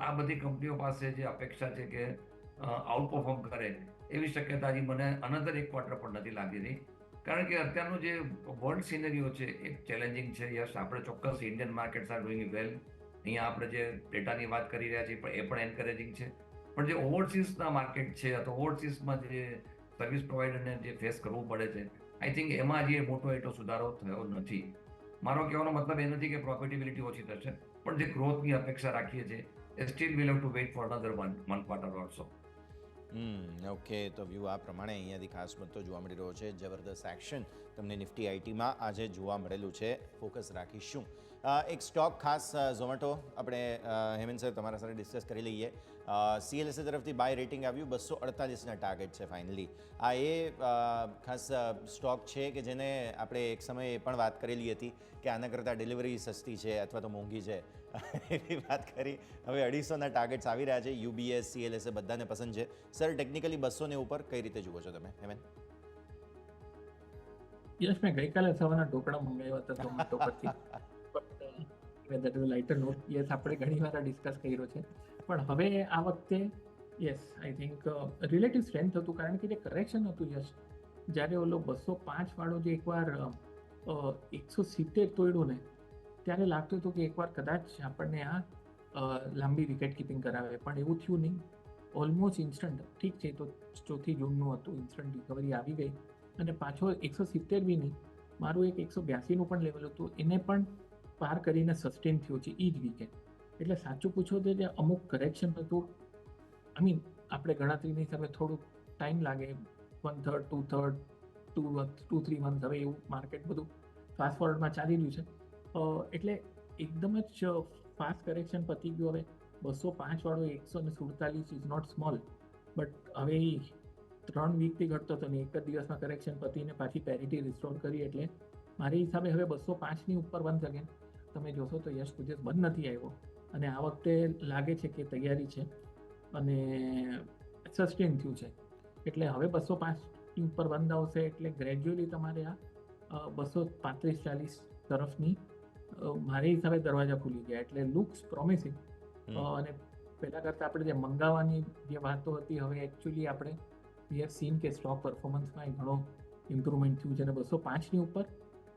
આ બધી કંપનીઓ પાસે જે અપેક્ષા છે કે આઉટ પરફોર્મ કરે એવી શક્યતા હજી મને અનધર એક ક્વાર્ટર પણ નથી લાગી રહી. કારણ કે અત્યારનું જે વર્લ્ડ સિનેરીઓ છે એ ચેલેન્જિંગ છે. યસ, આપણે ચોક્કસ ઇન્ડિયન માર્કેટ્સ આર ડુઈંગ વેલ. અહીંયા આપણે જે ડેટાની વાત કરી રહ્યા છીએ એ પણ એન્કરેજિંગ છે. પણ જે ઓવરસીઝના માર્કેટ છે અથવા ઓવરસીઝમાં જે સર્વિસ પ્રોવાઈડરને જે ફેસ કરવું પડે છે, આઈ થિંક એમાં હજી મોટો એટલો સુધારો થયો નથી. મારો કહેવાનો મતલબ એ નથી કે પ્રોફિટેબિલિટી ઓછી થશે, પણ જે ગ્રોથની અપેક્ષા રાખીએ છીએ એ still will have to wait for another one quarter also. Okay, તો વ્યૂ આ પ્રમાણે અહીંયાથી ખાસ મુદ્દો જોવા મળી રહ્યો છે. જબરદસ્ત એક્શન તમને નિફ્ટી આઈટીમાં આજે જોવા મળેલું છે. ફોકસ રાખીશું. એક સ્ટોક ખાસ ઝોમેટો આપણે હેમંત સર તમારા સાથે ડિસ્કસ કરી લઈએ. CLSA તરફથી બાય રેટિંગ આવ્યું, 248ના ટાર્ગેટ છે ફાઇનલી. આ એ ખાસ સ્ટોક છે કે જેને આપણે એક સમયે એ પણ વાત કરેલી હતી કે આના કરતાં ડિલિવરી સસ્તી છે અથવા તો મોંઘી છે એવી વાત કરી. હવે 250ના ટાર્ગેટ્સ આવી રહ્યા છે. UBS, CLSA બધાને પસંદ છે. સર, ટેકનિકલી 200 ઉપર કઈ રીતે જુઓ છો તમે હેમંત? યશ, મેં ગઈકાલે સવારના ઢોકળા મંગાવ્યા હતા ઝોમેટો પરથી. That is lighter note. Yes, આપણે ઘણી વાર ડિસ્કસ કર્યો છે. પણ હવે આ વખતે yes, I think relative strength હતું. કારણ કે જે કરેક્શન હતું યશ, જ્યારે ઓલો 205 વાળો જે એકવાર 170 તોડ્યું ને, ત્યારે લાગતું હતું કે એકવાર કદાચ આપણને આ લાંબી વિકેટ કીપિંગ કરાવે, પણ એવું થયું નહીં. ઓલમોસ્ટ ઇન્સ્ટન્ટ, ઠીક છે, તો 4 જૂનનું હતું, ઇન્સ્ટન્ટ રિકવરી આવી ગઈ અને પાછો 170 બી નહીં, મારું એક 182નું પણ લેવલ હતું, એને પણ પાર કરીને સસ્ટેન થયું છે એ જ વિકેટ. એટલે સાચું પૂછો તો જે અમુક કરેક્શન હતું, આપણે ગણતરીની હિસાબે થોડુંક ટાઈમ લાગે, 1/3, 2/3, 2-3 મંથ, હવે એવું માર્કેટ બધું ફાસ્ટ ફોરવર્ડમાં ચાલી રહ્યું છે. એટલે એકદમ જ ફાસ્ટ કરેક્શન પતી ગયું. હવે 205 વાળો 147 ઇઝ નોટ સ્મોલ, બટ હવે 3 વીકથી ઘટતો હતો ને એક જ દિવસમાં કરેક્શન પતીને પાછી પેરિટી રિસ્ટોર કરી. એટલે મારી હિસાબે હવે 205ની ઉપર વન્સ અગેન તમે જોશો તો યશ કુજેસ બંધ નથી આવ્યો અને આ વખતે લાગે છે કે તૈયારી છે અને સસ્ટેન થયું છે. એટલે હવે 205ની ઉપર બંધ આવશે એટલે ગ્રેજ્યુઅલી તમારે આ 235-40 તરફની મારી હિસાબે દરવાજા ખુલી ગયા. એટલે લુક્સ પ્રોમિસિંગ. અને પહેલાં કરતાં આપણે જે મંગાવવાની જે વાતો હતી, હવે એકચ્યુઅલી આપણે વી હેવ સીન કે સ્ટોક પરફોર્મન્સમાં ઘણો ઇમ્પ્રુવમેન્ટ થયું છે અને 205ની ઉપર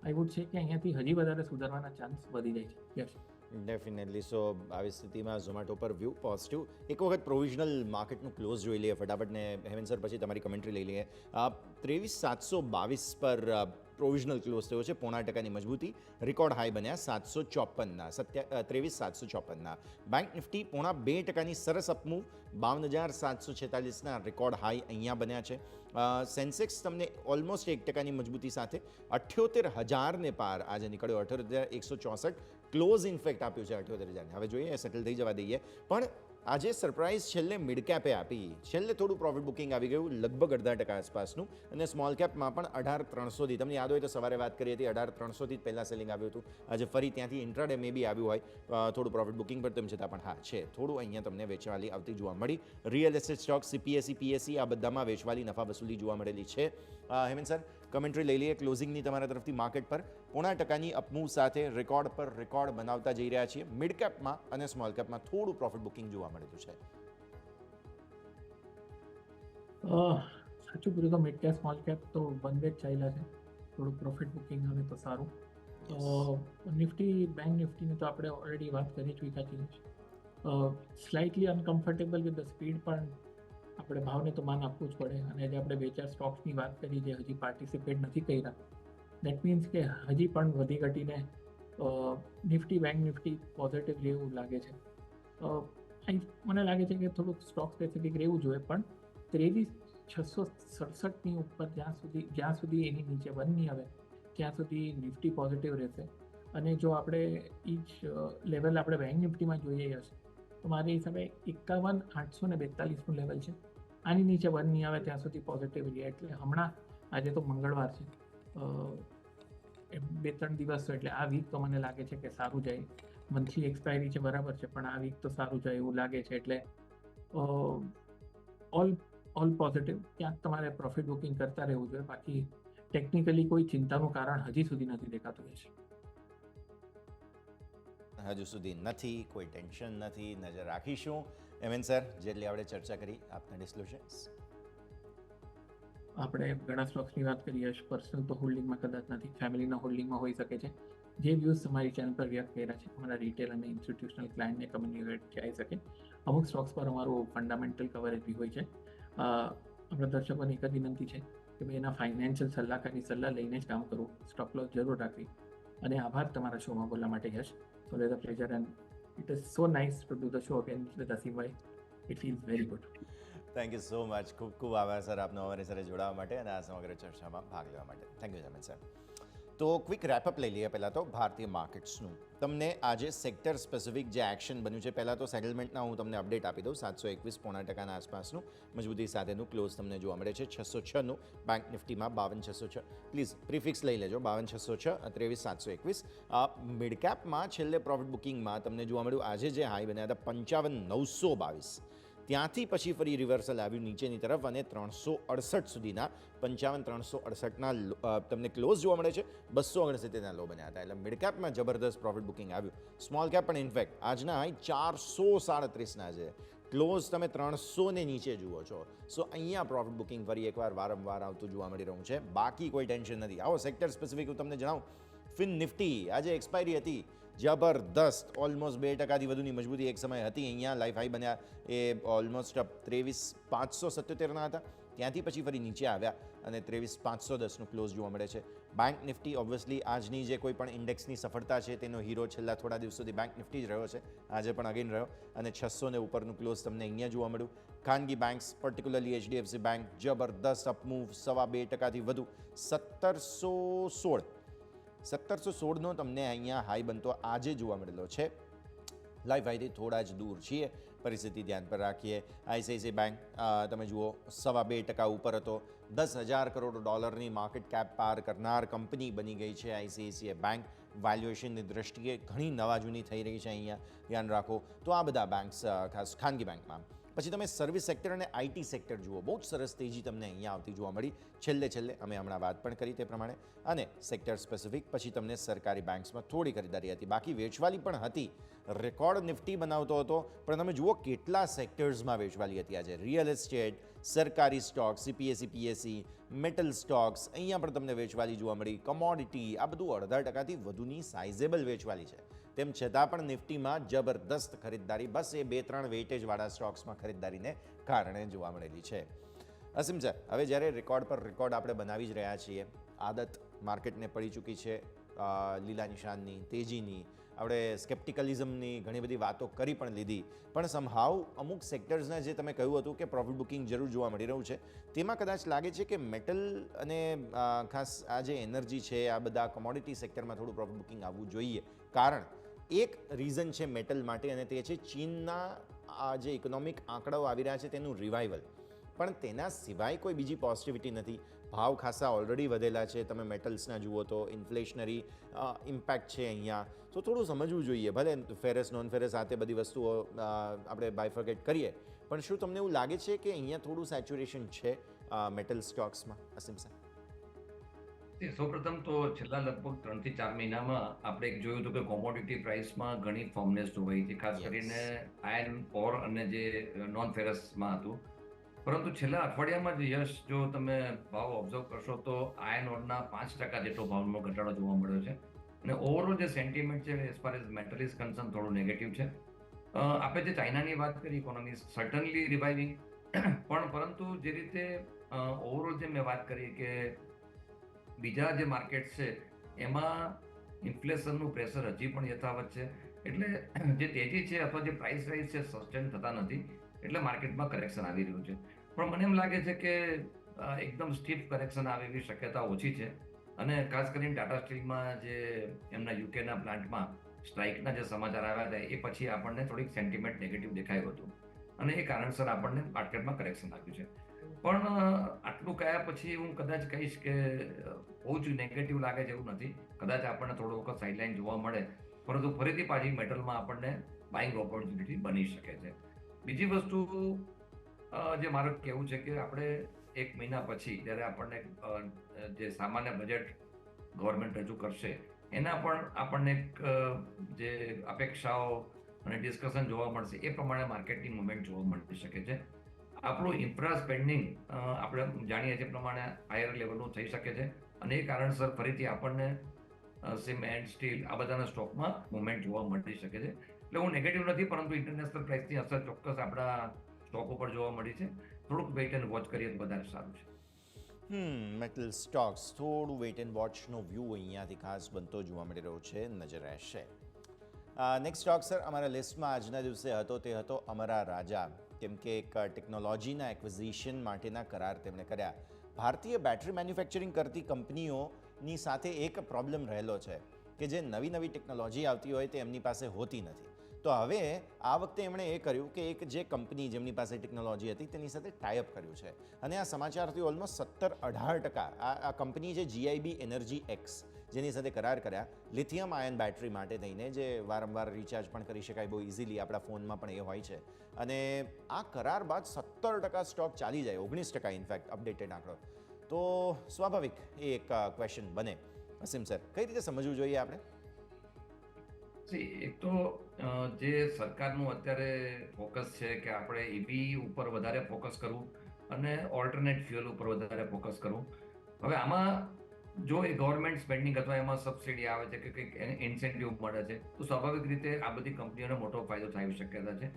આઈ વુડ છે કે અહીંયાથી હજી વધારે સુધારવાના ચાન્સ વધી જાય છે. Yes, definitely. સો આવી સ્થિતિમાં ઝોમેટો પર વ્યૂ પોઝિટિવ. એક વખત પ્રોવિઝનલ માર્કેટનું ક્લોઝ જોઈ લઈએ ફટાફટ ને હેમંત સર, પછી તમારી કમેન્ટ્રી લઈ લઈએ. 23,722 પર પ્રોવિઝનલ ક્લોઝ થયો છે, 0.5% મજબૂતી. રેકોર્ડ હાઈ બન્યા 754ના, 23,754ના. બેંક નિફ્ટી 0.5% સરસ અપમૂવ, 52,746ના રેકોર્ડ હાઈ અહીંયા બન્યા છે. સેન્સેક્સ તમને ઓલમોસ્ટ 1%ની મજબૂતી સાથે 78,000ને પાર આજે નીકળ્યો. 78,164 ક્લોઝ ઇન્ફેક્ટ આપ્યું છે 78,000. હવે જોઈએ, સેટલ થઈ જવા દઈએ. પણ આજે સરપ્રાઇઝ છેલ્લે મિડ કેપે આપી. છેલ્લે થોડું પ્રોફિટ બુકિંગ આવી ગયું, લગભગ 0.5% આસપાસનું. અને સ્મોલ કેપમાં પણ 18,300થી, તમને યાદ હોય તો સવારે વાત કરી હતી, 18,300થી જ પહેલાં સેલિંગ આવ્યું હતું. આજે ફરી ત્યાંથી ઇન્ટ્રાડે મે બી આવ્યું હોય થોડું પ્રોફિટ બુકિંગ પર, તેમ છતાં પણ હા છે થોડું અહીંયા તમને વેચવાલી આવતી જોવા મળી. Real estate stock, CPSE, PSE આ બધામાં વેચવાલી નફા વસૂલી જોવા મળેલી છે. હેમંત સર, કમેન્ટ્રી લઈ લઈએ ક્લોઝિંગની તમારા તરફથી. માર્કેટ પર 0.5%ની અપમૂવ સાથે રેકોર્ડ પર રેકોર્ડ બનાવતા જઈ રહ્યા છીએ. મિડ કેપમાં અને સ્મોલ કેપમાં થોડું પ્રોફિટ બુકિંગ જોવા મળેલું છે. સાચું પૂછું તો મિડ કેપ સ્મોલ કેપ તો બંને જ ચાલ્યા છે. થોડું પ્રોફિટ બુકિંગ આવે તો સારું. નિફ્ટી, બેંક નિફ્ટીની તો આપણે ઓલરેડી વાત કરી ચૂક્યા છીએ. Slightly uncomfortable with the speed, પણ આપણે ભાવને તો માન આપવું જ પડે. અને જે આપણે 2-4 સ્ટોક્સની વાત કરી જે હજી પાર્ટિસિપેટ નથી કર્યા, દેટ મીન્સ કે હજી પણ વધી ઘટીને નિફ્ટી, બેંક નિફ્ટી પોઝિટિવ જેવું લાગે છે. મને લાગે છે કે થોડુંક સ્ટોક સ્પેસિફિક રહેવું જોઈએ, પણ 23,667ની ઉપર જ્યાં સુધી એની નીચે બંધ નહીં આવે ત્યાં સુધી નિફ્ટી પોઝિટિવ રહેશે. અને જો આપણે ઈચ લેવલ આપણે બેંક નિફ્ટીમાં જોઈએ હશે તો મારી હિસાબે 51,842નું લેવલ છે. આની નીચે 1 નહીં આવે ત્યાં સુધી પોઝિટિવ રહીએ. એટલે હમણાં આજે તો મંગળવાર છે, 2-3 દિવસ છે, એટલે આ વીક તો મને લાગે છે કે સારું જાય. મંથલી એક્સપાયરી છે બરાબર છે, પણ આ વીક તો સારું જાય એવું લાગે છે. એટલે ઓલ પોઝિટિવ. ક્યાંક તમારે પ્રોફિટ બુકિંગ કરતા રહેવું જોઈએ. બાકી ટેકનિકલી કોઈ ચિંતાનું કારણ હજી સુધી નથી દેખાતું છે. હજુ સુધી નથી, કોઈ ટેન્શન નથી, નજર રાખીશું. એમએન સર, જેટલી આપણે ચર્ચા કરી આપના ડિસ્ક્લોઝર્સ. આપણે ઘણા સ્ટોક્સની વાત કરીએ, પર્સનલ તો હોલ્ડિંગમાં કદાચ નથી, ફેમિલીના હોલ્ડિંગમાં હોઈ શકે છે. જે વ્યૂઝ તમારી ચેનલ પર વ્યક્ત કર્યા છે તમારા રિટેલ અને ઇન્સ્ટિટ્યુશનલ ક્લાયન્ટને કમ્યુનિકેટ થઈ શકે. અમુક સ્ટોક્સ પર અમારું ફંડામેન્ટલ કવરેજ બી હોય છે. આપણા દર્શકોને એક જ વિનંતી છે કે ભાઈ એના ફાઇનાન્શિયલ સલાહકારની સલાહ લઈને જ કામ કરવું, સ્ટોપ લોસ જરૂર રાખવી. અને આભાર તમારા શોમાં બોલવા માટે Yash. So let a pleasure and it is so nice to do the show again with અસીમભાઈ. It feels very good. Thank you so much. ખૂબ ખૂબ આભાર સર આપનો અમારી સાથે જોડાવા માટે અને આ સમગ્ર ચર્ચામાં ભાગ લેવા માટે. Thank you MN sir. તો ક્વિક રેપઅપ લઈ લઈએ પહેલાં તો ભારતીય માર્કેટ્સનું. તમને આજે સેક્ટર સ્પેસિફિક જે એક્શન બન્યું છે, પહેલાં તો સેટલમેન્ટના હું તમને અપડેટ આપી દઉં. 721.5% આસપાસનું મજબૂતી સાથેનું ક્લોઝ તમને જોવા મળે છે. 606નું બેંક નિફ્ટીમાં 52,606. પ્લીઝ પ્રિફિક્સ લઈ લેજો, 52,606, 23,721. મિડ કેપમાં છેલ્લે પ્રોફિટ બુકિંગમાં તમને જોવા મળ્યું આજે જે હાઈ બન્યા હતા 55,922. ત્યાંથી પછી ફરી રિવર્સલ આવ્યું નીચેની તરફ અને 368 સુધીના 55,368ના તમને ક્લોઝ જોવા મળે છે. 269ના લો બન્યા હતા. એટલે મિડ કેપમાં જબરદસ્ત પ્રોફિટ બુકિંગ આવ્યું. સ્મોલ કેપ પણ ઇનફેક્ટ આજના હાઈ 437ના છે. ક્લોઝ તમે 300 ને નીચે જુઓ છો. સો અહીંયા પ્રોફિટ બુકિંગ ફરી એકવાર વારંવાર આવતું જોવા મળી રહ્યું છે. બાકી કોઈ ટેન્શન નથી. આવો સેક્ટર સ્પેસિફિક હું તમને જણાવું. ફિન નિફ્ટી આજે એક્સપાયરી હતી, જબરદસ્ત, ઓલમોસ્ટ 2%થી વધુની મજબૂતી એક સમય હતી. અહીંયા લાઈફ હાઈ બન્યા એ ઓલમોસ્ટ 23,577ના હતા. ત્યાંથી પછી ફરી નીચે આવ્યા અને 23,510નું ક્લોઝ જોવા મળે છે. બેંક નિફ્ટી ઓબ્વિયસલી આજની જે કોઈ પણ ઇન્ડેક્સની સફળતા છે તેનો હીરો છેલ્લા થોડા દિવસોથી બેંક નિફ્ટી જ રહ્યો છે. આજે પણ અગેન રહ્યો અને 600 ને ઉપરનું ક્લોઝ તમને અહીંયા જોવા મળ્યું. ખાનગી બેંક્સ પર્ટિક્યુલરલી એચડીએફસી બેંક જબરદસ્ત અપમૂવ, 2.5% વધુ, 1716નો તમને અહીંયા હાઈ બનતો આજે જોવા મળેલો છે. લાઈફ હાઈથી થોડા જ દૂર છીએ, પરિસ્થિતિ ધ્યાન પર રાખીએ. આઈસીઆઈસીઆઈ બેંક તમે જુઓ 2.5% ઉપર હતો. $10,000 કરોડ માર્કેટ કેપ પાર કરનાર કંપની બની ગઈ છે આઈસીઆઈસીઆઈ બેંક. વેલ્યુએશનની દ્રષ્ટિએ ઘણી નવા જૂની થઈ રહી છે, અહીંયા ધ્યાન રાખો. તો આ બધા બેંક્સ ખાસ ખાનગી બેંકમાં. પછી તમે સર્વિસ સેક્ટર અને આઈટી સેક્ટર જુઓ, બહુ જ સરસ તેજી તમને અહીંયા આવતી જોવા મળી. છેલ્લે અમે હમણાં વાત પણ કરી તે પ્રમાણે. અને સેક્ટર સ્પેસિફિક પછી તમને સરકારી બેંક્સમાં થોડી ખરીદારી હતી, બાકી વેચવાલી પણ હતી. રેકોર્ડ નિફ્ટી બનાવતો હતો, પણ તમે જુઓ કેટલા સેક્ટર્સમાં વેચવાલી હતી આજે. રિયલ એસ્ટેટ, સરકારી સ્ટોક્સ, સીપીએસઈ, પીએસઈ, મેટલ સ્ટોક્સ, અહીંયા પણ તમને વેચવાલી જોવા મળી. કમોડિટી, આ બધું 0.5%થી વધુની સાઇઝેબલ વેચવાલી છે. તેમ છતાં પણ નિફ્ટીમાં જબરદસ્ત ખરીદદારી બસ એ 2-3 વેટેજવાળા સ્ટોક્સમાં ખરીદદારીને કારણે જોવા મળેલી છે. અસીમ સર, હવે જ્યારે રેકોર્ડ પર રેકોર્ડ આપણે બનાવી જ રહ્યા છીએ, આદત માર્કેટને પડી ચૂકી છે લીલા નિશાનની, તેજીની. આપણે સ્કેપ્ટિકલિઝમની ઘણી બધી વાતો કરી પણ લીધી, પણ સમહાવ અમુક સેક્ટર્સના જે તમે કહ્યું હતું કે પ્રોફિટ બુકિંગ જરૂર જોવા મળી રહ્યું છે, તેમાં કદાચ લાગે છે કે મેટલ અને ખાસ આ જે એનર્જી છે, આ બધા કોમોડિટી સેક્ટરમાં થોડું પ્રોફિટ બુકિંગ આવવું જોઈએ. કારણ એક રીઝન છે મેટલ માટે અને તે છે ચીનના આ જે ઇકોનોમિક આંકડાઓ આવી રહ્યા છે તેનું રિવાઇવલ. પણ તેના સિવાય કોઈ બીજી પોઝિટિવિટી નથી. ભાવ ખાસા ઓલરેડી વધેલા છે. તમે મેટલ્સના જુઓ તો ઇન્ફ્લેશનરી ઇમ્પેક્ટ છે અહીંયા. તો થોડું સમજવું જોઈએ. ભલે ફેરસ નોન ફેરસ આ તે બધી વસ્તુઓ આપણે બાયફર્કેટ કરીએ, પણ શું તમને એવું લાગે છે કે અહીંયા થોડું સેચ્યુરેશન છે મેટલ સ્ટોક્સમાં? અસીમ સર, સૌપ્રથમ તો છેલ્લા લગભગ 3 થી 4 મહિનામાં આપણે એક જોયું હતું કે કોમોડિટી પ્રાઇસમાં ઘણી ફોર્મનેસ જોવાઈ હતી, ખાસ કરીને આયર્ન ઓર અને જે નોન ફેરસમાં હતું. પરંતુ છેલ્લા અઠવાડિયામાં જ યશ, જો તમે ભાવ ઓબ્ઝર્વ કરશો તો આયર્ન ઓરના 5% જેટલો ભાવનો ઘટાડો જોવા મળ્યો છે. અને ઓવરઓલ જે સેન્ટિમેન્ટ છે as far as metal is concern થોડું નેગેટિવ છે. આપણે જે ચાઇનાની વાત કરી, ઇકોનોમી સર્ટનલી રિવાઇવિંગ, પણ પરંતુ જે રીતે ઓવરઓલ જે મેં વાત કરી કે બીજા જે માર્કેટ છે એમાં ઇન્ફ્લેશનનું પ્રેશર હજી પણ યથાવત છે. એટલે જે તેજી છે અથવા જે પ્રાઇસ રાઇઝ છે સસ્ટેન થતા નથી, એટલે માર્કેટમાં કરેક્શન આવી રહ્યું છે. પણ મને એમ લાગે છે કે એકદમ સ્ટીપ કરેક્શન આવે એવી શક્યતા ઓછી છે. અને ખાસ કરીને ટાટા સ્ટીલમાં જે એમના યુકેના પ્લાન્ટમાં સ્ટ્રાઇકના જે સમાચાર આવ્યા હતા એ પછી આપણને થોડીક સેન્ટિમેન્ટ નેગેટિવ દેખાયું હતું અને એ કારણસર આપણને માર્કેટમાં કરેક્શન આવ્યું છે. પણ આટલું કયા પછી હું કદાચ કહીશ કે બહુ જ નેગેટિવ લાગે છે એવું નથી. કદાચ આપણને થોડો વખત સાઇડલાઇન જોવા મળે, પરંતુ ફરીથી પાછી મેટલમાં આપણને બાઇંગ ઓપોર્ચ્યુનિટી બની શકે છે. બીજી વસ્તુ જે મારું કહેવું છે કે આપણે 1 મહિના પછી જ્યારે આપણને જે સામાન્ય બજેટ ગવર્મેન્ટ રજૂ કરશે એના પણ આપણને જે અપેક્ષાઓ અને ડિસ્કશન જોવા મળશે એ પ્રમાણે માર્કેટની મુવમેન્ટ જોવા મળી શકે છે. આપણું ઇન્ફ્રા સ્પેન્ડિંગ આપણે જાણીએ છીએ પ્રમાણે હાયર લેવલનું થઈ શકે છે અને એ કારણસર ફરીથી આપણને સિમેન્ટ, સ્ટીલ આ બધાના સ્ટોકમાં મુવમેન્ટ જોવા મળી શકે છે. એટલે હું નેગેટિવ નથી, પરંતુ ઇન્ટરનેશનલ પ્રાઇસની અસર ચોક્કસ આપણા સ્ટોક ઉપર જોવા મળી છે. થોડુંક વેઇટ એન્ડ વોચ કરીએ તો વધારે સારું છે. મેટલ સ્ટોક્સ થોડું વેઇટ એન્ડ વોચનો વ્યૂ અહીંયાથી ખાસ બનતો જોવા મળી રહ્યો છે, નજર રહેશે. નેક્સ્ટ સ્ટોક સર અમારા લિસ્ટમાં આજના દિવસે હતો તે હતો અમારા રાજા. કેમ કે એક ટેકનોલોજીના એક્વિઝિશન માટેના કરાર તેમણે કર્યા. ભારતીય બેટરી મેન્યુફેક્ચરિંગ કરતી કંપનીઓની સાથે એક પ્રોબ્લેમ રહેલો છે કે જે નવી નવી ટેકનોલોજી આવતી હોય તે એમની પાસે હોતી નથી. તો હવે આ વખતે એમણે એ કર્યું કે એક જે કંપની જેમની પાસે ટેકનોલોજી હતી તેની સાથે ટાઈઅપ કર્યું છે અને આ સમાચારથી ઓલમોસ્ટ 17-18% આ કંપની જે GIB એનર્જી એક્સ જેની સાથે કરાર કર્યા લિથિયમ આયન બેટરી માટે થઈને, જે વારંવાર રિચાર્જ પણ કરી શકાય બહુ ઇઝીલી, આપણા ફોનમાં પણ એ હોય છે. અને આ કરાર બાદ 17% સ્ટોક ચાલી જાય, 19% ઇનફેક્ટ અપડેટેડ આંકડો. તો સ્વાભાવિક એ એક ક્વેશ્ચન બને. અસીમ સર, કઈ રીતે સમજવું જોઈએ આપણે? એક તો જે સરકારનું અત્યારે ફોકસ છે કે આપણે EV ઉપર વધારે ફોકસ કરવું અને ઓલ્ટરનેટ ફ્યુઅલ ઉપર વધારે ફોકસ કરવું. હવે આમાં જો એ ગવર્મેન્ટ સ્પેન્ડિંગ અથવા એમાં સબસિડી આવે છે કે કંઈક ઇન્સેન્ટિવ મળે છે તો સ્વાભાવિક રીતે આ બધી કંપનીઓને મોટો ફાયદો થાય શક્યતા છે.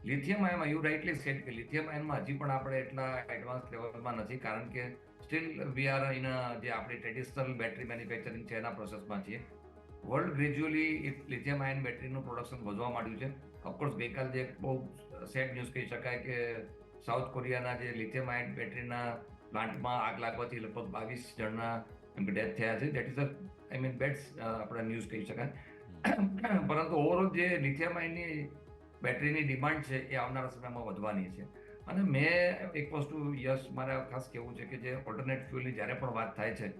લિથિયમ આયનમાં યુ રાઇટલી સેડ કે લિથિયમ આયનમાં હજી પણ આપણે એટલા એડવાન્સ લેવલમાં નથી, કારણ કે સ્ટીલ વી આર એના જે આપણી ટ્રેડિશનલ બેટરી મેન્યુફેક્ચરિંગ છે એના પ્રોસેસમાં છીએ. વર્લ્ડ ગ્રેજ્યુઅલી લિથિયમ આયન બેટરીનું પ્રોડક્શન વધવા માંડ્યું છે. ઓફકોર્સ ગઈકાલ જે બહુ સેડ ન્યૂઝ કહી શકાય કે સાઉથ કોરિયાના જે લિથિયમ આયન બેટરીના પ્લાન્ટમાં આગ લાગવાથી લગભગ 22 જણના ડેથ થયા છે. That is I mean beds આપણે ન્યૂઝ કહી શકાય. પરંતુ ઓવરઓલ જે લિથિયમ આયનની બેટરીની ડિમાન્ડ છે એ આવનારા સમયમાં વધવાની છે. અને મેં એક વસ્તુ મારે ખાસ કહેવું છે કે જે ઓલ્ટરનેટ ફ્યુઅલની જ્યારે પણ વાત થાય છે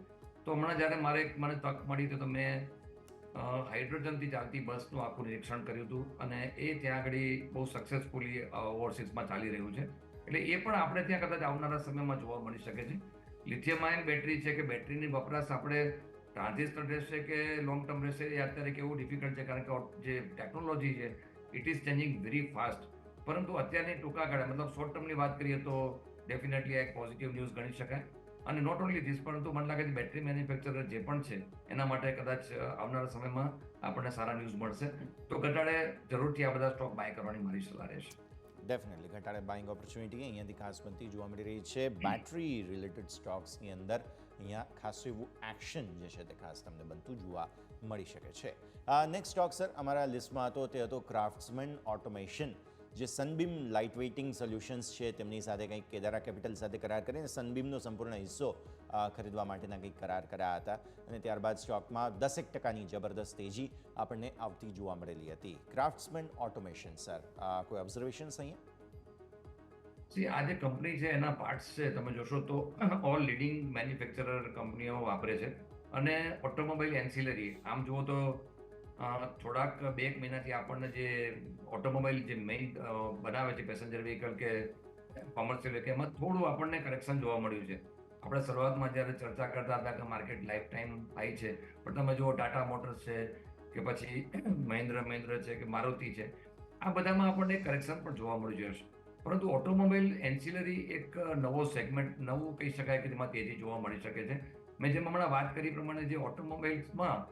તો હમણાં જ્યારે મને તક મળી તો મેં હાઇડ્રોજનથી ચાલતી બસનું આખું નિરીક્ષણ કર્યું હતું અને એ ત્યાં આગળ બહુ સક્સેસફુલી ઓવરસીઝમાં ચાલી રહ્યું છે. એટલે એ પણ આપણે ત્યાં કદાચ આવનારા સમયમાં જોવા મળી શકે છે. લિથિયમ આયન બેટરી છે કે બેટરીની વપરાશ આપણે ટ્રાન્ઝિસ્ટર રહેશે કે લોંગ ટર્મ રહેશે એ અત્યારે કેવું ડિફિકલ્ટ છે, કારણ કે જે ટેકનોલોજી છે it is changing very fast. પરંતુ અત્યારની ટૂંકા ગાળે મતલબ શોર્ટ ટર્મની વાત કરીએ તો ડેફિનેટલી એક પોઝિટિવ ન્યૂઝ ગણી શકાય. અને નોટ ઓનલી ધીસ, પરંતુ મને લાગે છે બેટરી મેન્યુફેક્ચરર જે પણ છે એના માટે કદાચ આવનારા સમયમાં આપણને સારા ન્યૂઝ મળશે. તો ઘટાડે જરૂરથી આ બધા સ્ટોક બાય કરવાની મારી સલાહ રહેશે. ડેફિનેટલી ઘટાડે બાઇંગ ઓપોર્ચ્યુનિટી અહીંયાથી ખાસ બનતી જોવા મળી રહી છે. બેટરી રિલેટેડ સ્ટોક્સની અંદર અહીંયા ખાસ એવું એક્શન જે છે તે ખાસ તમને બનતું જોવા મળી શકે છે. નેક્સ્ટ સ્ટોક સર અમારા લિસ્ટમાં હતો તે હતો ક્રાફ્ટ્સમેન ઓટોમેશન, જે સનબીમ લાઇટ વેઇટિંગ સોલ્યુશન્સ છે તેમની સાથે કંઈક કેદારા કેપિટલ સાથે કરાર કરીને સનબીમનો સંપૂર્ણ હિસ્સો ખરીદવા માટેના કંઈક કરાર કર્યા હતા અને ત્યારબાદ સ્ટોકમાં 10% જબરદસ્ત તેજી આપણને આવતી જોવા મળેલી હતી. ક્રાફ્ટ્સમેન ઓટોમેશન સર, કોઈ ઓબ્ઝર્વેશન્સ અહીંયા? આ જે કંપની છે એના પાર્ટ્સ છે તમે જોશો તો ઓલ લીડિંગ મેન્યુફેક્ચરર કંપનીઓ વાપરે છે અને ઓટોમોબાઈલ એન્સિલરી આમ જુઓ તો થોડાક 2 મહિનાથી આપણને જે ઓટોમોબાઈલ જે મેઇન બનાવે છે પેસેન્જર વ્હીકલ કે કોમર્શિયલ વ્હીકલ એમાં થોડું આપણને કરેક્શન જોવા મળ્યું છે. આપણે શરૂઆતમાં જ્યારે ચર્ચા કરતા હતા કે માર્કેટ લાઈફ ટાઈમ હાઈ છે, પણ તમે જુઓ ટાટા મોટર્સ છે કે પછી મહિન્દ્રા છે કે મારુતિ છે, આ બધામાં આપણને કરેક્શન પણ જોવા મળ્યું છે. પરંતુ ઓટોમોબાઈલ એન્સિલરી એક નવો સેગમેન્ટ, નવું કહી શકાય કે જેમાં તેજી જોવા મળી શકે છે. મેં જેમ હમણાં વાત કરી પ્રમાણે જે ઓટોમોબાઈલ્સમાં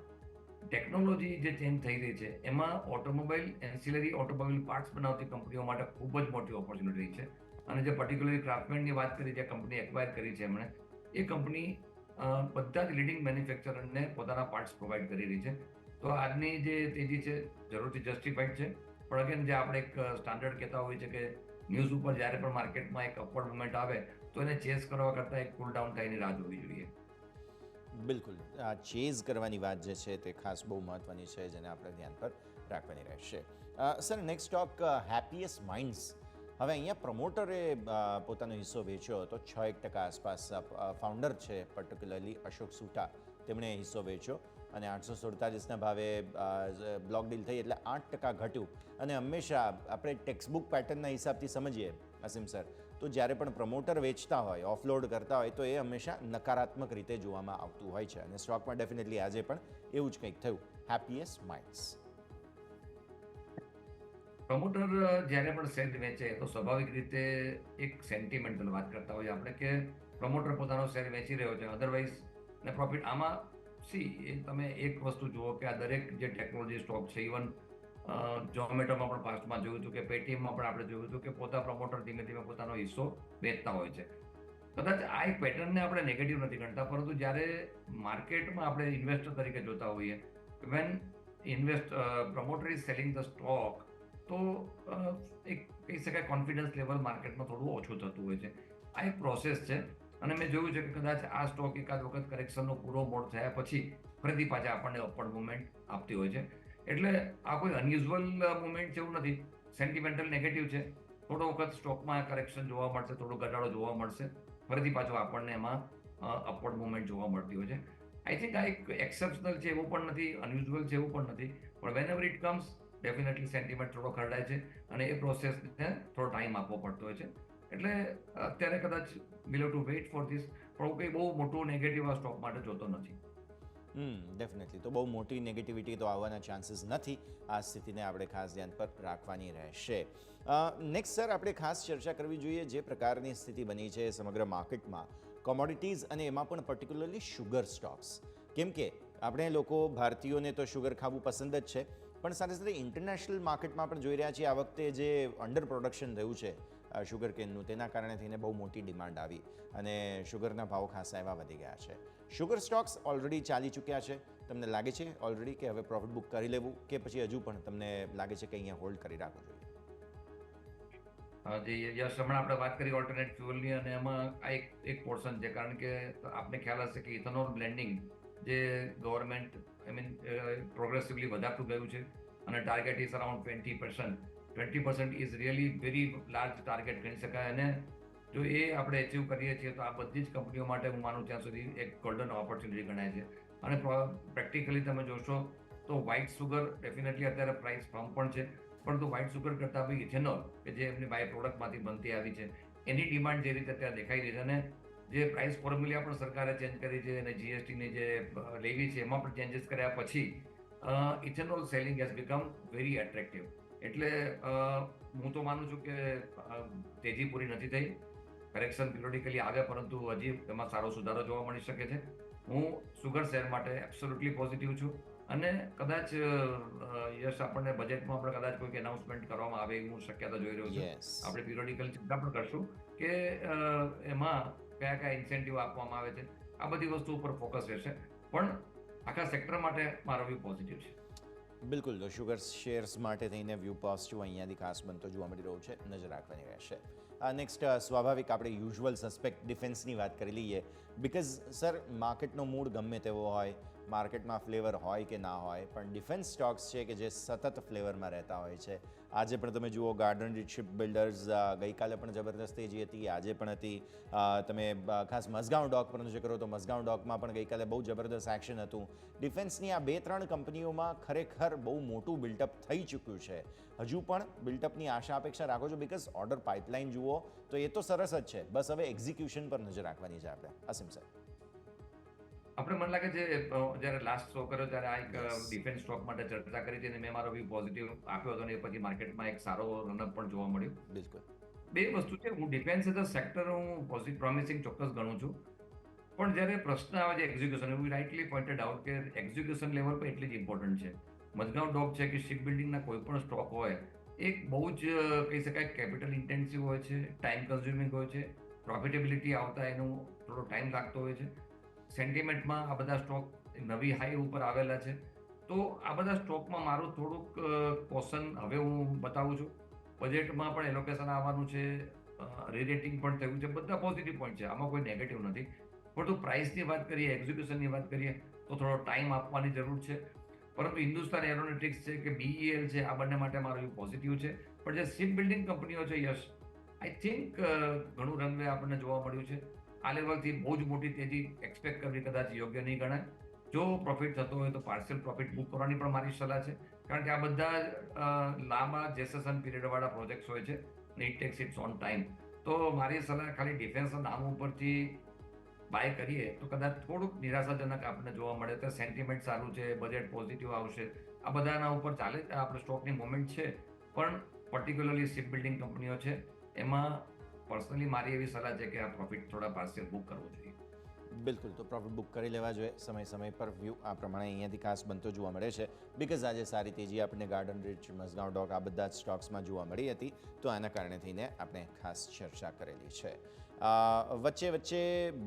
ટેકનોલોજી જે ચેન્જ થઈ રહી છે એમાં ઓટોમોબાઈલ એન્સિલરી ઓટોમોબાઈલ પાર્ટ્સ બનાવતી કંપનીઓ માટે ખૂબ જ મોટી ઓપોર્ચ્યુનિટી છે. અને જે પર્ટિક્યુલરલી ક્રાફ્ટમેનની વાત કરી, જે કંપની એક્વાયર કરી છે એમણે, એ કંપની બધા જ લીડિંગ મેન્યુફેક્ચરરને પોતાના પાર્ટ્સ પ્રોવાઈડ કરી રહી છે. તો આજની જે તેજી છે જરૂરથી જસ્ટિફાઈડ છે, પણ અગેન જે આપણે એક સ્ટાન્ડર્ડ કહેતા હોઈએ છે કે ન્યૂઝ ઉપર જ્યારે પણ માર્કેટમાં એક અપવર્ડ મુવમેન્ટ આવે તો એને ચેસ કરવા કરતાં એક કુલ ડાઉન થઈને રાહ જોવી જોઈએ. બિલકુલ આ ચેઝ કરવાની વાત જે છે તે ખાસ બહુ મહત્ત્વની છે, જેને આપણે ધ્યાન પર રાખવાની રહેશે. Sir, next stock happiest minds. હવે અહીંયા પ્રમોટરે પોતાનો હિસ્સો વેચ્યો હતો 6% આસપાસ. ફાઉન્ડર છે પર્ટિક્યુલરલી અશોક સુટા, તેમણે હિસ્સો વેચ્યો અને 847ના ભાવે બ્લોક ડીલ થઈ એટલે 8% ઘટ્યું. અને હંમેશા આપણે ટેક્સ્ટબુક પેટર્નના હિસાબથી સમજીએ અસીમ સર, તો જ્યારે પણ પ્રમોટર વેચતા હોય, ઓફલોડ કરતા હોય, તો એ હંમેશા નકારાત્મક રીતે જોવામાં આવતું હોય છે. અને સ્ટોકમાં ડેફિનેટલી આજે પણ એવું જ કંઈક થયું. Happiest minds. પ્રમોટર જ્યારે પણ શેર વેચે તો સ્વાભાવિક રીતે એક સેન્ટિમેન્ટલ વાત કરતા હોઈએ આપણે કે પ્રમોટર પોતાનો શેર વેચી રહ્યો છે, અધરવાઇઝ ને પ્રોફિટ. આમાં તમે એક વસ્તુ જુઓ કે આ દરેક જે ટેકનોલોજી સ્ટોક છે, ઇવન ઝોમેટોમાં પણ પાસ્ટમાં જોયું હતું કે પેટીએમમાં પણ આપણે જોયું હતું કે પ્રમોટર ધીમે ધીમે પોતાનો હિસ્સો વેચતા હોય છે. કદાચ આ એક પેટર્નને આપણે નેગેટિવ નથી ગણતા, પરંતુ જ્યારે માર્કેટમાં આપણે ઇન્વેસ્ટર તરીકે જોતા હોઈએ, when promoter is selling the stock, તો એક કહી શકાય કોન્ફિડન્સ લેવલ માર્કેટમાં થોડું ઓછું થતું હોય છે. આ એક પ્રોસેસ છે અને મેં જોયું છે કે કદાચ આ સ્ટોક એકાદ વખત કરેક્શનનો પૂરો મોડ થયા પછી ફરીથી પાછા આપણને અપવર્ડ મુવમેન્ટ આપતી હોય છે. એટલે આ કોઈ અનયુઝ્યુઅલ મુવમેન્ટ છે એવું નથી, સેન્ટિમેન્ટલ નેગેટિવ છે. થોડો વખત સ્ટોકમાં કરેક્શન જોવા મળશે, થોડો ઘટાડો જોવા મળશે, ફરીથી પાછો આપણને એમાં અપવર્ડ મુવમેન્ટ જોવા મળતી હોય છે. આઈ થિંક આ એક એક્સેપ્શનલ છે એવું પણ નથી, અનયુઝ્યુઅલ છે એવું પણ નથી, પણ whenever it comes definitely sentiment થોડો ખરડાય છે અને એ પ્રોસેસને થોડો ટાઈમ આપવો પડતો હોય છે. એટલે અત્યારે કદાચ we have to wait for this, પણ હું કંઈ બહુ મોટું નેગેટિવ આ સ્ટોક માટે જોતો નથી. ડેફિનેટલી તો બહુ મોટી નેગેટિવિટી તો આવવાના ચાન્સીસ નથી. આ સ્થિતિને આપણે ખાસ ધ્યાન પર રાખવાની રહેશે. નેક્સ્ટ સર, આપણે ખાસ ચર્ચા કરવી જોઈએ જે પ્રકારની સ્થિતિ બની છે સમગ્ર માર્કેટમાં, કોમોડિટીઝ અને એમાં પણ પર્ટિક્યુલરલી શુગર સ્ટોક્સ. કેમ કે આપણે લોકો ભારતીયોને તો શુગર ખાવું પસંદ જ છે, પણ સાથે સાથે ઇન્ટરનેશનલ માર્કેટમાં પણ જોઈ રહ્યા છીએ આ વખતે જે અંડર પ્રોડક્શન થયું છે શુગર કેનનું, તેના કારણે થઈને બહુ મોટી ડિમાન્ડ આવી અને શુગરના ભાવ ખાસા એવા વધી ગયા છે. શુગર સ્ટોક્સ ઓલરેડી ચાલી ચૂક્યા છે. તમને લાગે છે ઓલરેડી કે હવે પ્રોફિટ બુક કરી લેવું, કે પછી હજુ પણ તમને લાગે છે કે અહીંયા હોલ્ડ કરી રાખવું જોઈએ? જે યશ હમણાં આપણે વાત કરી ઓલ્ટરનેટ ફ્યુઅલની, અને એમાં આ એક પોર્શન છે, કારણ કે આપને ખ્યાલ હશે કે ઇથેનોલ બ્લેન્ડિંગ જે ગવર્મેન્ટ પ્રોગ્રેસિવલી વધારતું ગયું છે અને target is around 20%. 20% is really very large target ગણી શકાય, અને જો એ આપણે અચીવ કરીએ છીએ તો આ બધી જ કંપનીઓ માટે હું માનું ત્યાં સુધી એક ગોલ્ડન ઓપોર્ચ્યુનિટી ગણાય છે. અને પ્રેક્ટિકલી તમે જોશો તો વ્હાઇટ સુગર ડેફિનેટલી અત્યારે પ્રાઇસ ફર્મ પણ છે, પરંતુ વ્હાઇટ સુગર કરતાં બી ઇથેનોલ કે જે એમની બાય પ્રોડક્ટમાંથી બનતી આવી છે, એની ડિમાન્ડ જે રીતે અત્યારે દેખાઈ રહી છે, અને જે પ્રાઇસ ફોર્મ્યુલા પણ સરકારે ચેન્જ કરી છે અને જીએસટીની જે લેવી છે એમાં પણ ચેન્જીસ કર્યા પછી ethanol selling has become very attractive. એટલે હું તો માનું છું કે તેજી પૂરી નથી થઈ, કરેક્શન પિરિયોડિકલી આવે, પરંતુ હજી એમાં સારો સુધારો જોવા મળી શકે છે. હું સુગર શેર માટે એબ્સોલ્યુટલી પોઝિટિવ છું અને કદાચ યશ આપણને બજેટમાં આપણે કદાચ કોઈક એનાઉન્સમેન્ટ કરવામાં આવે એવું શક્યતા જોઈ રહ્યો છું. આપણે પિરિયોડિકલ ચિંતા પણ કરશું કે એમાં કયા કયા ઇન્સેન્ટિવ આપવામાં આવે છે. આ બધી વસ્તુ ઉપર ફોકસ રહેશે, પણ આખા સેક્ટર માટે મારો વ્યૂ પોઝિટિવ છે. બિલકુલ, તો શુગર શેર્સ માટે થઈને વ્યૂ પોઝિટિવ અહીંયાથી ખાસ બનતો જોવા મળી રહ્યો છે, નજર રાખવાની રહેશે. નેક્સ્ટ સ્વાભાવિક આપણે યુઝ્યુઅલ સસ્પેક્ટ ડિફેન્સની વાત કરી લઈએ, બિકોઝ સર માર્કેટનો મૂડ ગમે તેવો હોય, માર્કેટમાં ફ્લેવર હોય કે ના હોય, પણ ડિફેન્સ સ્ટોક્સ છે કે જે સતત ફ્લેવરમાં રહેતા હોય છે. આજે પણ તમે જુઓ ગાર્ડન રીચ શિપ બિલ્ડર્સ, ગઈકાલે પણ જબરદસ્ત તેજી હતી, આજે પણ હતી. તમે ખાસ મઝગાંવ ડોક પર નજર કરો તો મઝગાંવ ડોકમાં પણ ગઈકાલે બહુ જબરદસ્ત એક્શન હતું. ડિફેન્સની આ 2-3 કંપનીઓમાં ખરેખર બહુ મોટું બિલ્ટઅપ થઈ ચૂક્યું છે. હજુ પણ બિલ્ટઅપની આશા અપેક્ષા રાખો છો? બિકોઝ ઓર્ડર પાઇપલાઇન જુઓ તો એ તો સરસ જ છે, બસ હવે એક્ઝિક્યુશન પર નજર રાખવાની છે આપણે. અસીમ સર, આપણે મને લાગે છે જ્યારે લાસ્ટ શો કર્યો ત્યારે આ એક ડિફેન્સ સ્ટોક માટે ચર્ચા કરી હતી અને મેં મારો વ્યૂ પોઝિટિવ આપ્યો હતો, અને એ પછી માર્કેટમાં એક સારો રનઅપ પણ જોવા મળ્યું. બિલકુલ બે વસ્તુ છે, હું ડિફેન્સ એઝ અ સેક્ટર હું પ્રોમિસિંગ ચોક્કસ ગણું છું, પણ જ્યારે પ્રશ્ન આવે છે એક્ઝિક્યુશન, એવું રાઇટલી પોઇન્ટેડ આઉટ કે એક્ઝિક્યુશન લેવલ પર એટલી જ ઇમ્પોર્ટન્ટ છે. મઝગાંવ ડોક છે કે શિપ બિલ્ડિંગના કોઈ પણ સ્ટોક હોય, એક બહુ જ કહી શકાય કેપિટલ ઇન્ટેન્સિવ હોય છે, ટાઈમ કન્ઝ્યુમિંગ હોય છે, પ્રોફિટેબિલિટી આવતા એનો થોડો ટાઈમ લાગતો હોય છે. સેન્ટિમેન્ટમાં આ બધા સ્ટોક નવી હાઈ ઉપર આવેલા છે, તો આ બધા સ્ટોકમાં મારું થોડુંક કોશન હવે હું બતાવું છું. બજેટમાં પણ એલોકેશન આવવાનું છે, રીરેટિંગ પણ થયું છે, બધા પોઝિટિવ પોઈન્ટ છે, આમાં કોઈ નેગેટિવ નથી. પરંતુ પ્રાઇસની વાત કરીએ, એક્ઝિક્યુશનની વાત કરીએ તો થોડો ટાઈમ આપવાની જરૂર છે. પરંતુ હિન્દુસ્તાન એરોનોટિક્સ છે કે BEL છે, આ બંને માટે મારું એવું પોઝિટિવ છે. પણ જે શિપ બિલ્ડિંગ કંપનીઓ છે યશ, આઈ થિંક ઘણું રનવે આપણને જોવા મળ્યું છે. આ લેવલથી બહુ જ મોટી તેજી એક્સપેક્ટ કરવી કદાચ યોગ્ય નહીં ગણાય. જો પ્રોફિટ થતો હોય તો પાર્શિયલ પ્રોફિટ બુક કરવાની પણ મારી સલાહ છે. કારણ કે આ બધા લાંબા જેસેશન પીરિયડવાળા પ્રોજેક્ટ્સ હોય છે અને it takes its own time. તો મારી સલાહ ખાલી ડિફેન્સના નામ ઉપરથી બાય કરીએ તો કદાચ થોડુંક નિરાશાજનક આપણને જોવા મળે. તો સેન્ટિમેન્ટ સારું છે, બજેટ પોઝિટિવ આવશે, આ બધાના ઉપર ચાલે આપણે સ્ટોકની મોમેન્ટ છે. પણ પર્ટિક્યુલરલી શિપ બિલ્ડિંગ કંપનીઓ છે એમાં પર્સનલી મારી એવી સલાહ છે કે આ પ્રોફિટ થોડા પાર્શિયલ બુક કરવો જોઈએ. બિલકુલ, તો પ્રોફિટ બુક કરી લેવા જોઈએ સમય પર. વ્યૂ આ પ્રમાણે અહીંયાથી ખાસ બનતો જોવા મળે છે. બિકોઝ આજે સારી તેજી આપણને ગાર્ડન રીચ, મઝગાંવ ડોક આ બધા જ સ્ટોક્સમાં જોવા મળી હતી. તો આના કારણે થઈને આપણે ખાસ ચર્ચા કરેલી છે. વચ્ચે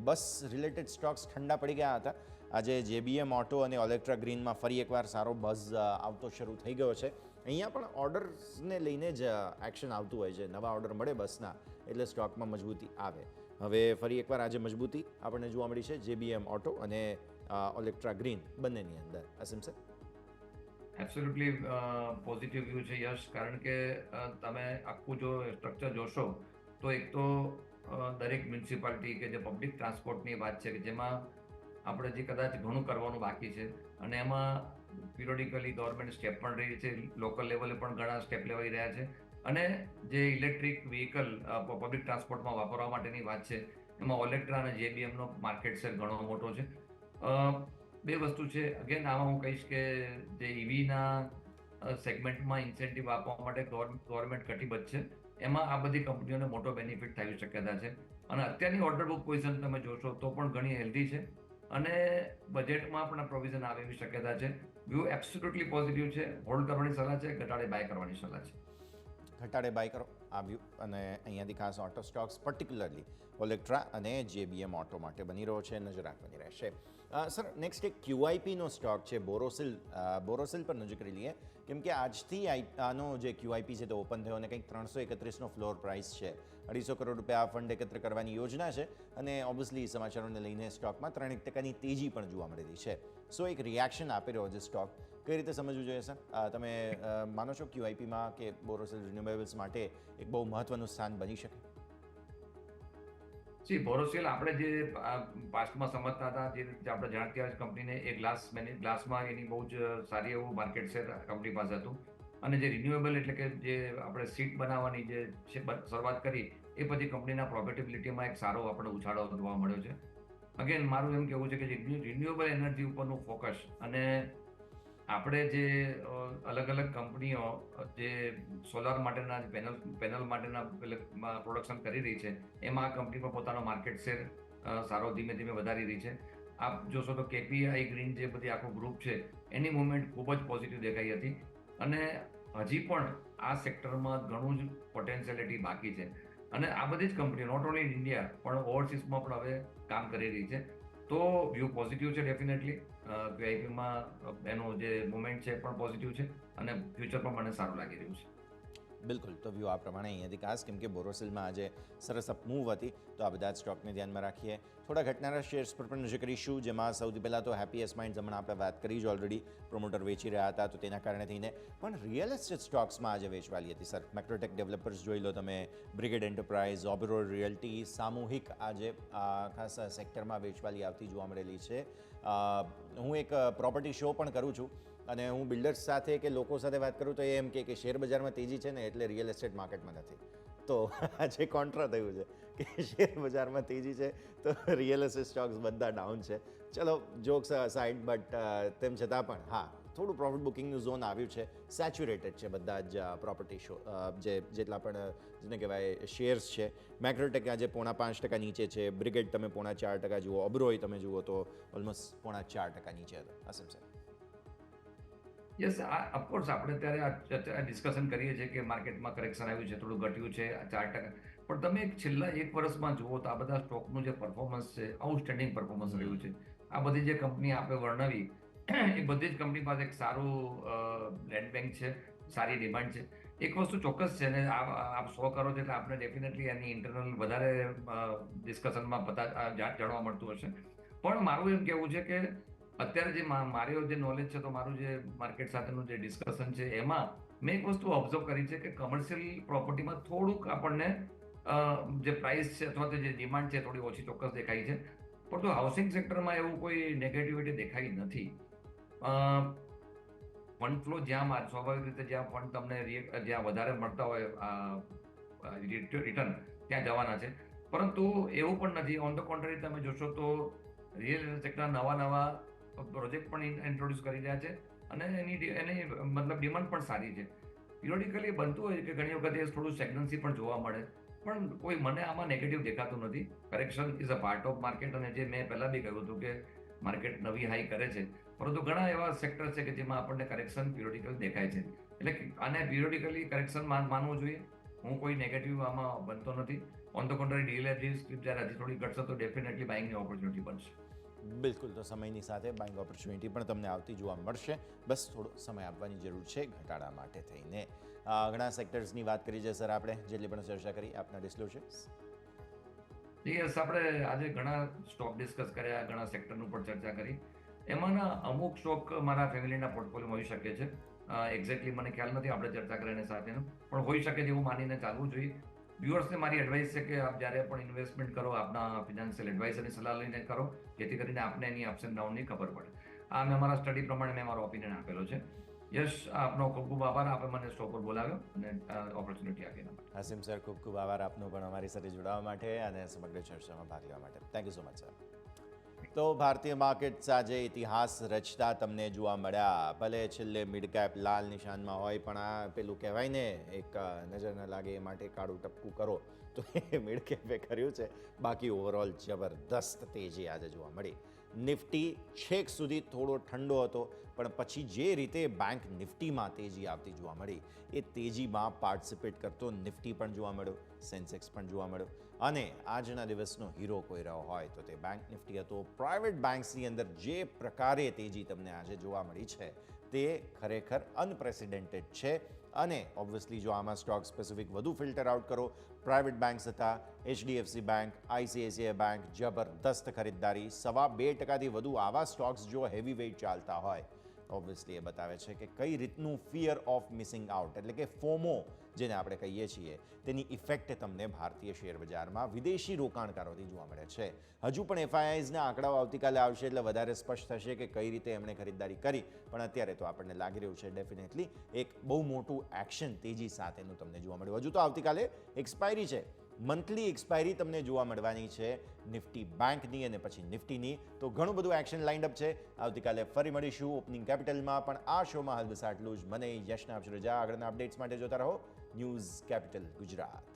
બસ રિલેટેડ સ્ટોક્સ ઠંડા પડી ગયા હતા. આજે JBM ઓટો અને ઓલેક્ટ્રા ગ્રીનમાં ફરી એકવાર સારો બઝ આવતો શરૂ થઈ ગયો છે. અહીંયા પણ ઓર્ડર્સને લઈને જ એક્શન આવતું હોય છે. નવા ઓર્ડર મળે બસના એટલે સ્ટોકમાં મજબૂતી આવે. હવે ફરી એકવાર આજે મજબૂતી આપણને જોવા મળી છે JBM ઓટો અને ઓલેક્ટ્રા ગ્રીન બંનેની અંદર. અસીમ સર, એબ્સોલ્યુટલી પોઝિટિવ વ્યૂ છે યશ. કારણ કે તમે આખું જો સ્ટ્રક્ચર જોશો તો એક તો દરેક મ્યુનિસિપાલિટી કે જે પબ્લિક ટ્રાન્સપોર્ટની વાત છે કે જેમાં આપણે જે કદાચ ઘણું કરવાનું બાકી છે અને એમાં પિરિયોડિકલી ગવર્મેન્ટ સ્ટેપ પણ રહી છે, લોકલ લેવલે પણ ઘણા સ્ટેપ લેવાઈ રહ્યા છે. અને જે ઇલેક્ટ્રિક વ્હીકલ પબ્લિક ટ્રાન્સપોર્ટમાં વાપરવા માટેની વાત છે એમાં ઓલેક્ટ્રા અને JBMનો માર્કેટ શેર ઘણો મોટો છે. બે વસ્તુ છે. અગેન આમાં હું કહીશ કે જે EVના સેગમેન્ટમાં ઇન્સેન્ટિવ આપવા માટે ગવર્મેન્ટ કટિબદ્ધ છે. એમાં આ બધી કંપનીઓને મોટો બેનિફિટ થવાની શક્યતા છે. અને અત્યારની ઓર્ડર બુક પોઝિશન તમે જોશો તો પણ ઘણી હેલ્ધી છે અને બજેટમાં પણ પ્રોવિઝન આવે એવી શક્યતા છે. વ્યૂ એબ્સોલ્યુટલી પોઝિટિવ છે. હોલ્ડ કરવાની સલાહ છે, ઘટાડે બાય કરવાની સલાહ છે. ઘટાડે બાય કરો આ વ્યૂ. અને અહીંયાથી ખાસ ઓટો સ્ટોક્સ પર્ટિક્યુલરલી ઓલેક્ટ્રા અને JBM ઓટો માટે બની રહ્યો છે, નજર રાખવાની રહેશે. સર, નેક્સ્ટ એક QIPનો સ્ટોક છે બોરોસિલ. બોરોસિલ પર નજર કરી લઈએ કેમ કે આજથી આનો જે QIP છે તે ઓપન થયો અને કંઈક 331નો ફ્લોર પ્રાઇસ છે. 250 કરોડ રૂપિયા આ ફંડ એકત્ર કરવાની યોજના છે અને ઓબ્વિયસલી સમાચારોને લઈને સ્ટોકમાં 3% તેજી પણ જોવા મળી રહી છે. સો એક રિએક્શન આપી રહ્યો છે સ્ટોક. કઈ રીતે સમજવું જોઈએ સર? તમે માનો છો QIPમાં કે બોરોસિલ રિન્યુએબલ્સ માટે એક બહુ મહત્વનું સ્થાન બની શકે? બોરોસિલ આપણે જે પાસ્ટમાં સમજતા હતા, જે રીતે આપણે જાણતી આવી કંપનીને એ ગ્લાસમાં એની બહુ જ સારી એવું માર્કેટ શેર કંપની પાસે હતું. અને જે રિન્યુએબલ એટલે કે જે આપણે સીટ બનાવવાની જે શરૂઆત કરી એ પછી કંપનીના પ્રોફિટેબિલિટીમાં એક સારો આપણે ઉછાળો જોવા મળ્યો છે. અગેન મારું એમ કહેવું છે કે જે રિન્યુએબલ એનર્જી ઉપરનું ફોકસ અને આપણે જે અલગ કંપનીઓ જે સોલાર માટેના પેનલ માટેના પ્રોડક્શન કરી રહી છે એમાં આ કંપની પણ પોતાનો માર્કેટ શેર સારો ધીમે ધીમે વધારી રહી છે. આપ જોશો તો KPI ગ્રીન જે બધી આખું ગ્રુપ છે એની મુવમેન્ટ ખૂબ જ પોઝિટિવ દેખાઈ હતી અને હજી પણ આ સેક્ટરમાં ઘણું જ પોટેન્શિયાલિટી બાકી છે. અને આ બધી જ કંપનીઓ નોટ ઓનલી ઇન ઇન્ડિયા પણ ઓવરસીઝમાં પણ હવે કામ કરી રહી છે. તો વ્યૂ પોઝિટિવ છે ડેફિનેટલી. QIPમાં એનું જે મુવમેન્ટ છે પણ પોઝિટિવ છે અને ફ્યુચર પણ મને સારું લાગી રહ્યું છે. બિલકુલ, તો વ્યૂ આ પ્રમાણે અહીંયાથી ખાસ કેમ કે બોરોસિલમાં આજે સરસ અપ મૂવ હતી. તો આ બધા જ સ્ટોકને ધ્યાનમાં રાખીએ. થોડા ઘટનારા શેર્સ પર પણ નજર કરીશું, જેમાં સૌથી પહેલાં તો હેપીએસ્ટ માઇન્ડ્સ હમણાં આપણે વાત કરી જ ઓલરેડી. પ્રોમોટર વેચી રહ્યા હતા તો તેના કારણે થઈને પણ રિયલ એસ્ટેટ સ્ટોક્સમાં આજે વેચવાલી હતી સર. મેક્રોટેક ડેવલપર્સ જોઈ લો તમે, બ્રિગેડ એન્ટરપ્રાઇઝ, ઓબેરોય રિયલ્ટી, સામૂહિક આજે ખાસ સેક્ટરમાં વેચવાલી આવતી જોવા મળેલી છે. હું એક પ્રોપર્ટી શો પણ કરું છું અને હું બિલ્ડર્સ સાથે કે લોકો સાથે વાત કરું તો એ એમ કે શેર બજારમાં તેજી છે ને એટલે રિયલ એસ્ટેટ માર્કેટમાં નથી. તો આજે કોન્ટ્રા થયું છે કે શેર બજારમાં તેજી છે તો રિયલ એસ્ટેટ સ્ટોક્સ બધા ડાઉન છે. ચલો, જોક્સ સાઇડ, બટ તેમ છતાં પણ હા, થોડું પ્રોફિટ બુકિંગનું ઝોન આવ્યું છે. સેચ્યુરેટેડ છે બધા જ પ્રોપર્ટી શો જેટલા પણ જેને કહેવાય શેર્સ છે. મેક્રોટેક આજે 5.5% નીચે છે. બ્રિગેડ તમે 4.5% જુઓ, ઓબેરોય તમે જુઓ તો ઓલમોસ્ટ 4.5% નીચે હતો. અસમ સર, યસ, ઓફકોર્સ આપણે ત્યારે આ ડિસ્કશન કરીએ છીએ કે માર્કેટમાં કરેક્શન આવ્યું છે, થોડું ઘટ્યું છે 4%. પણ તમે છેલ્લા 1 વર્ષમાં જુઓ તો આ બધા સ્ટોકનું જે પરફોર્મન્સ છે આઉટસ્ટેન્ડિંગ પરફોર્મન્સ રહ્યું છે. આ બધી જે કંપની આપણે વર્ણવી એ બધી જ કંપની પાસે એક સારું લેન્ડ બેંક છે, સારી ડિમાન્ડ છે. એક વસ્તુ ચોક્કસ છે ને આપ 100 કરો છો એટલે આપણે ડેફિનેટલી એની ઇન્ટરનલ વધારે ડિસ્કશનમાં જાણવા મળતું હશે. પણ મારું એમ કહેવું છે કે અત્યારે જે મારો જે નોલેજ છે, તો મારું જે માર્કેટ સાથેનું જે ડિસ્કશન છે એમાં મેં એક વસ્તુ ઓબ્ઝર્વ કરી છે કે કમર્શિયલ પ્રોપર્ટીમાં થોડુંક આપણને જે પ્રાઇસ છે અથવા તો જે ડિમાન્ડ છે થોડી ઓછી ચોક્કસ દેખાય છે, પરંતુ હાઉસિંગ સેક્ટરમાં એવું કોઈ નેગેટિવિટી દેખાઈ નથી. ફંડ ફ્લો જ્યાં સ્વાભાવિક રીતે જ્યાં ફંડ તમને જ્યાં વધારે મળતા હોય રિટર્ન ત્યાં જવાના છે, પરંતુ એવું પણ નથી. ઓન ધ કોન્ટ્રી તમે જોશો તો રિયલ એસ્ટેટ સેક્ટર નવા પ્રોજેક્ટ પણ ઇન્ટ્રોડ્યુસ કરી રહ્યા છે અને એની મતલબ ડિમાન્ડ પણ સારી છે. પિરિયોડિકલી બનતું હોય કે ઘણી વખત એ થોડું સ્ટેગ્નન્સી પણ જોવા મળે, પણ કોઈ મને આમાં નેગેટિવ દેખાતું નથી. Correction is a part of market, અને જે મેં પહેલાં બી કહ્યું હતું કે માર્કેટ નવી હાઈ કરે છે, પરંતુ ઘણા એવા સેક્ટર છે કે જેમાં આપણને કરેક્શન પિરિયોડિકલ દેખાય છે. એટલે આને પિરિયોડિકલી કરેક્શન માનવું જોઈએ. હું કોઈ નેગેટિવ આમાં બનતો નથી. On the country deal script જ્યારે હજી થોડી ઘટશે તો ડેફિનેટલી બાઇંગની ઓપોર્ચ્યુનિટી બનશે. બિલકુલ, તો સમયની સાથે બાઇંગ ઓપોર્ચ્યુનિટી પણ તમને આવતી જોવા મળશે. બસ થોડો સમય આપવાની જરૂર છે ઘટાડા માટે થઈને. ઘણા સેક્ટર્સની વાત કરી છે સર આપણે, જેટલી પણ ચર્ચા કરી આપના ડિસ્ક્લોઝર્સ. યસ, આપણે આજે ઘણા સ્ટોક ડિસ્કસ કર્યા, ઘણા સેક્ટરનું પણ ચર્ચા કરી. એમાંના અમુક સ્ટોક મારા ફેમિલીના પોર્ટફોલિયોમાં હોઈ શકે છે. એક્ઝેક્ટલી મને ખ્યાલ નથી આપણે ચર્ચા કરીને સાથેનું, પણ હોઈ શકે તેવું માનીને ચાલવું જોઈએ. વ્યુઅર્સને મારી એડવાઇસ છે કે આપ જ્યારે પણ ઇન્વેસ્ટમેન્ટ કરો, આપના ફિનાન્શિયલ એડવાઇઝરની સલાહ લઈને કરો, જેથી કરીને આપને એની અપ્સ એન્ડ ડાઉનની ખબર પડે. આ મેં મારા સ્ટડી પ્રમાણે મેં મારો ઓપિનિયન આપેલો છે. યશ, આપનો ખૂબ ખૂબ આભાર. આપે મને શો પર બોલાવ્યો અને ઓપોર્ચ્યુનિટી આપી એના માટે. હાસિમ સર, ખૂબ ખૂબ આભાર આપનો પણ અમારી સાથે જોડાવા માટે અને સમગ્ર ચર્ચામાં ભાગ લેવા માટે. Thank you so much sir. તો ભારતીય માર્કેટ્સ આજે ઇતિહાસ રચતા તમને જોવા મળ્યા. ભલે છેલ્લે મિડ કેપ લાલ નિશાનમાં હોય, પણ આ પેલું કહેવાય ને, એક નજર ન લાગે એ માટે કાળું ટપકું કરો, તો એ મિડ કેપે કર્યું છે. બાકી ઓવરઓલ જબરદસ્ત તેજી આજે જોવા મળી. નિફ્ટી છેક સુધી થોડો ઠંડો હતો, પણ પછી જે રીતે બેંક નિફ્ટીમાં તેજી આવતી જોવા મળી, એ તેજીમાં પાર્ટિસિપેટ કરતો નિફ્ટી પણ જોવા મળ્યો, સેન્સેક્સ પણ જોવા મળ્યો. અને આજના દિવસનો હીરો કોઈ રહ્યો હોય તો તે બેંક નિફ્ટી હતો. પ્રાઇવેટ બેંક્સની અંદર જે પ્રકારે તેજી તમને આજે જોવા મળી છે તે ખરેખર અનપ્રેસિડેન્ટેડ છે. અને ઓબ્વિયસલી જો આમાં સ્ટોક સ્પેસિફિક વધુ ફિલ્ટર આઉટ કરો, પ્રાઇવેટ બેંક્સ હતા, HDFC બેંક, ICICI બેંક, જબરદસ્ત ખરીદદારી. 2.25% વધુ આવા સ્ટોક્સ જો હેવી વેઇટ ચાલતા હોય, ઓબ્વિયસલી એ બતાવે છે કે કઈ રીતનું ફિયર ઓફ મિસિંગ આઉટ, એટલે કે ફોમો જેને આપણે કહીએ છીએ, તેની ઇફેક્ટ તમને ભારતીય શેર બજારમાં વિદેશી રોકાણકારોથી જોવા મળે છે. હજુ પણ FIIsના આંકડાઓ આવતીકાલે આવશે એટલે વધારે સ્પષ્ટ થશે કે કઈ રીતે એમણે ખરીદદારી કરી, પણ અત્યારે તો આપણને લાગી રહ્યું છે ડેફિનેટલી એક બહુ મોટું એક્શન તેજી સાથેનું તમને જોવા મળ્યું. હજુ તો આવતીકાલે એક્સપાયરી છે, મંથલી એક્સપાયરી તમને જોવા મળવાની છે નિફ્ટી બેંકની અને પછી નિફ્ટીની. તો ઘણું બધું એક્શન લાઇન્ડ અપ છે. આવતીકાલે ફરી મળીશું ઓપનિંગ કેપિટલમાં. પણ આ શોમાં હાલ બસ આટલું જ. મને યશના આપશો રજા. આગળના અપડેટ્સ માટે જોતા રહો ન્યૂઝ કેપિટલ ગુજરાત.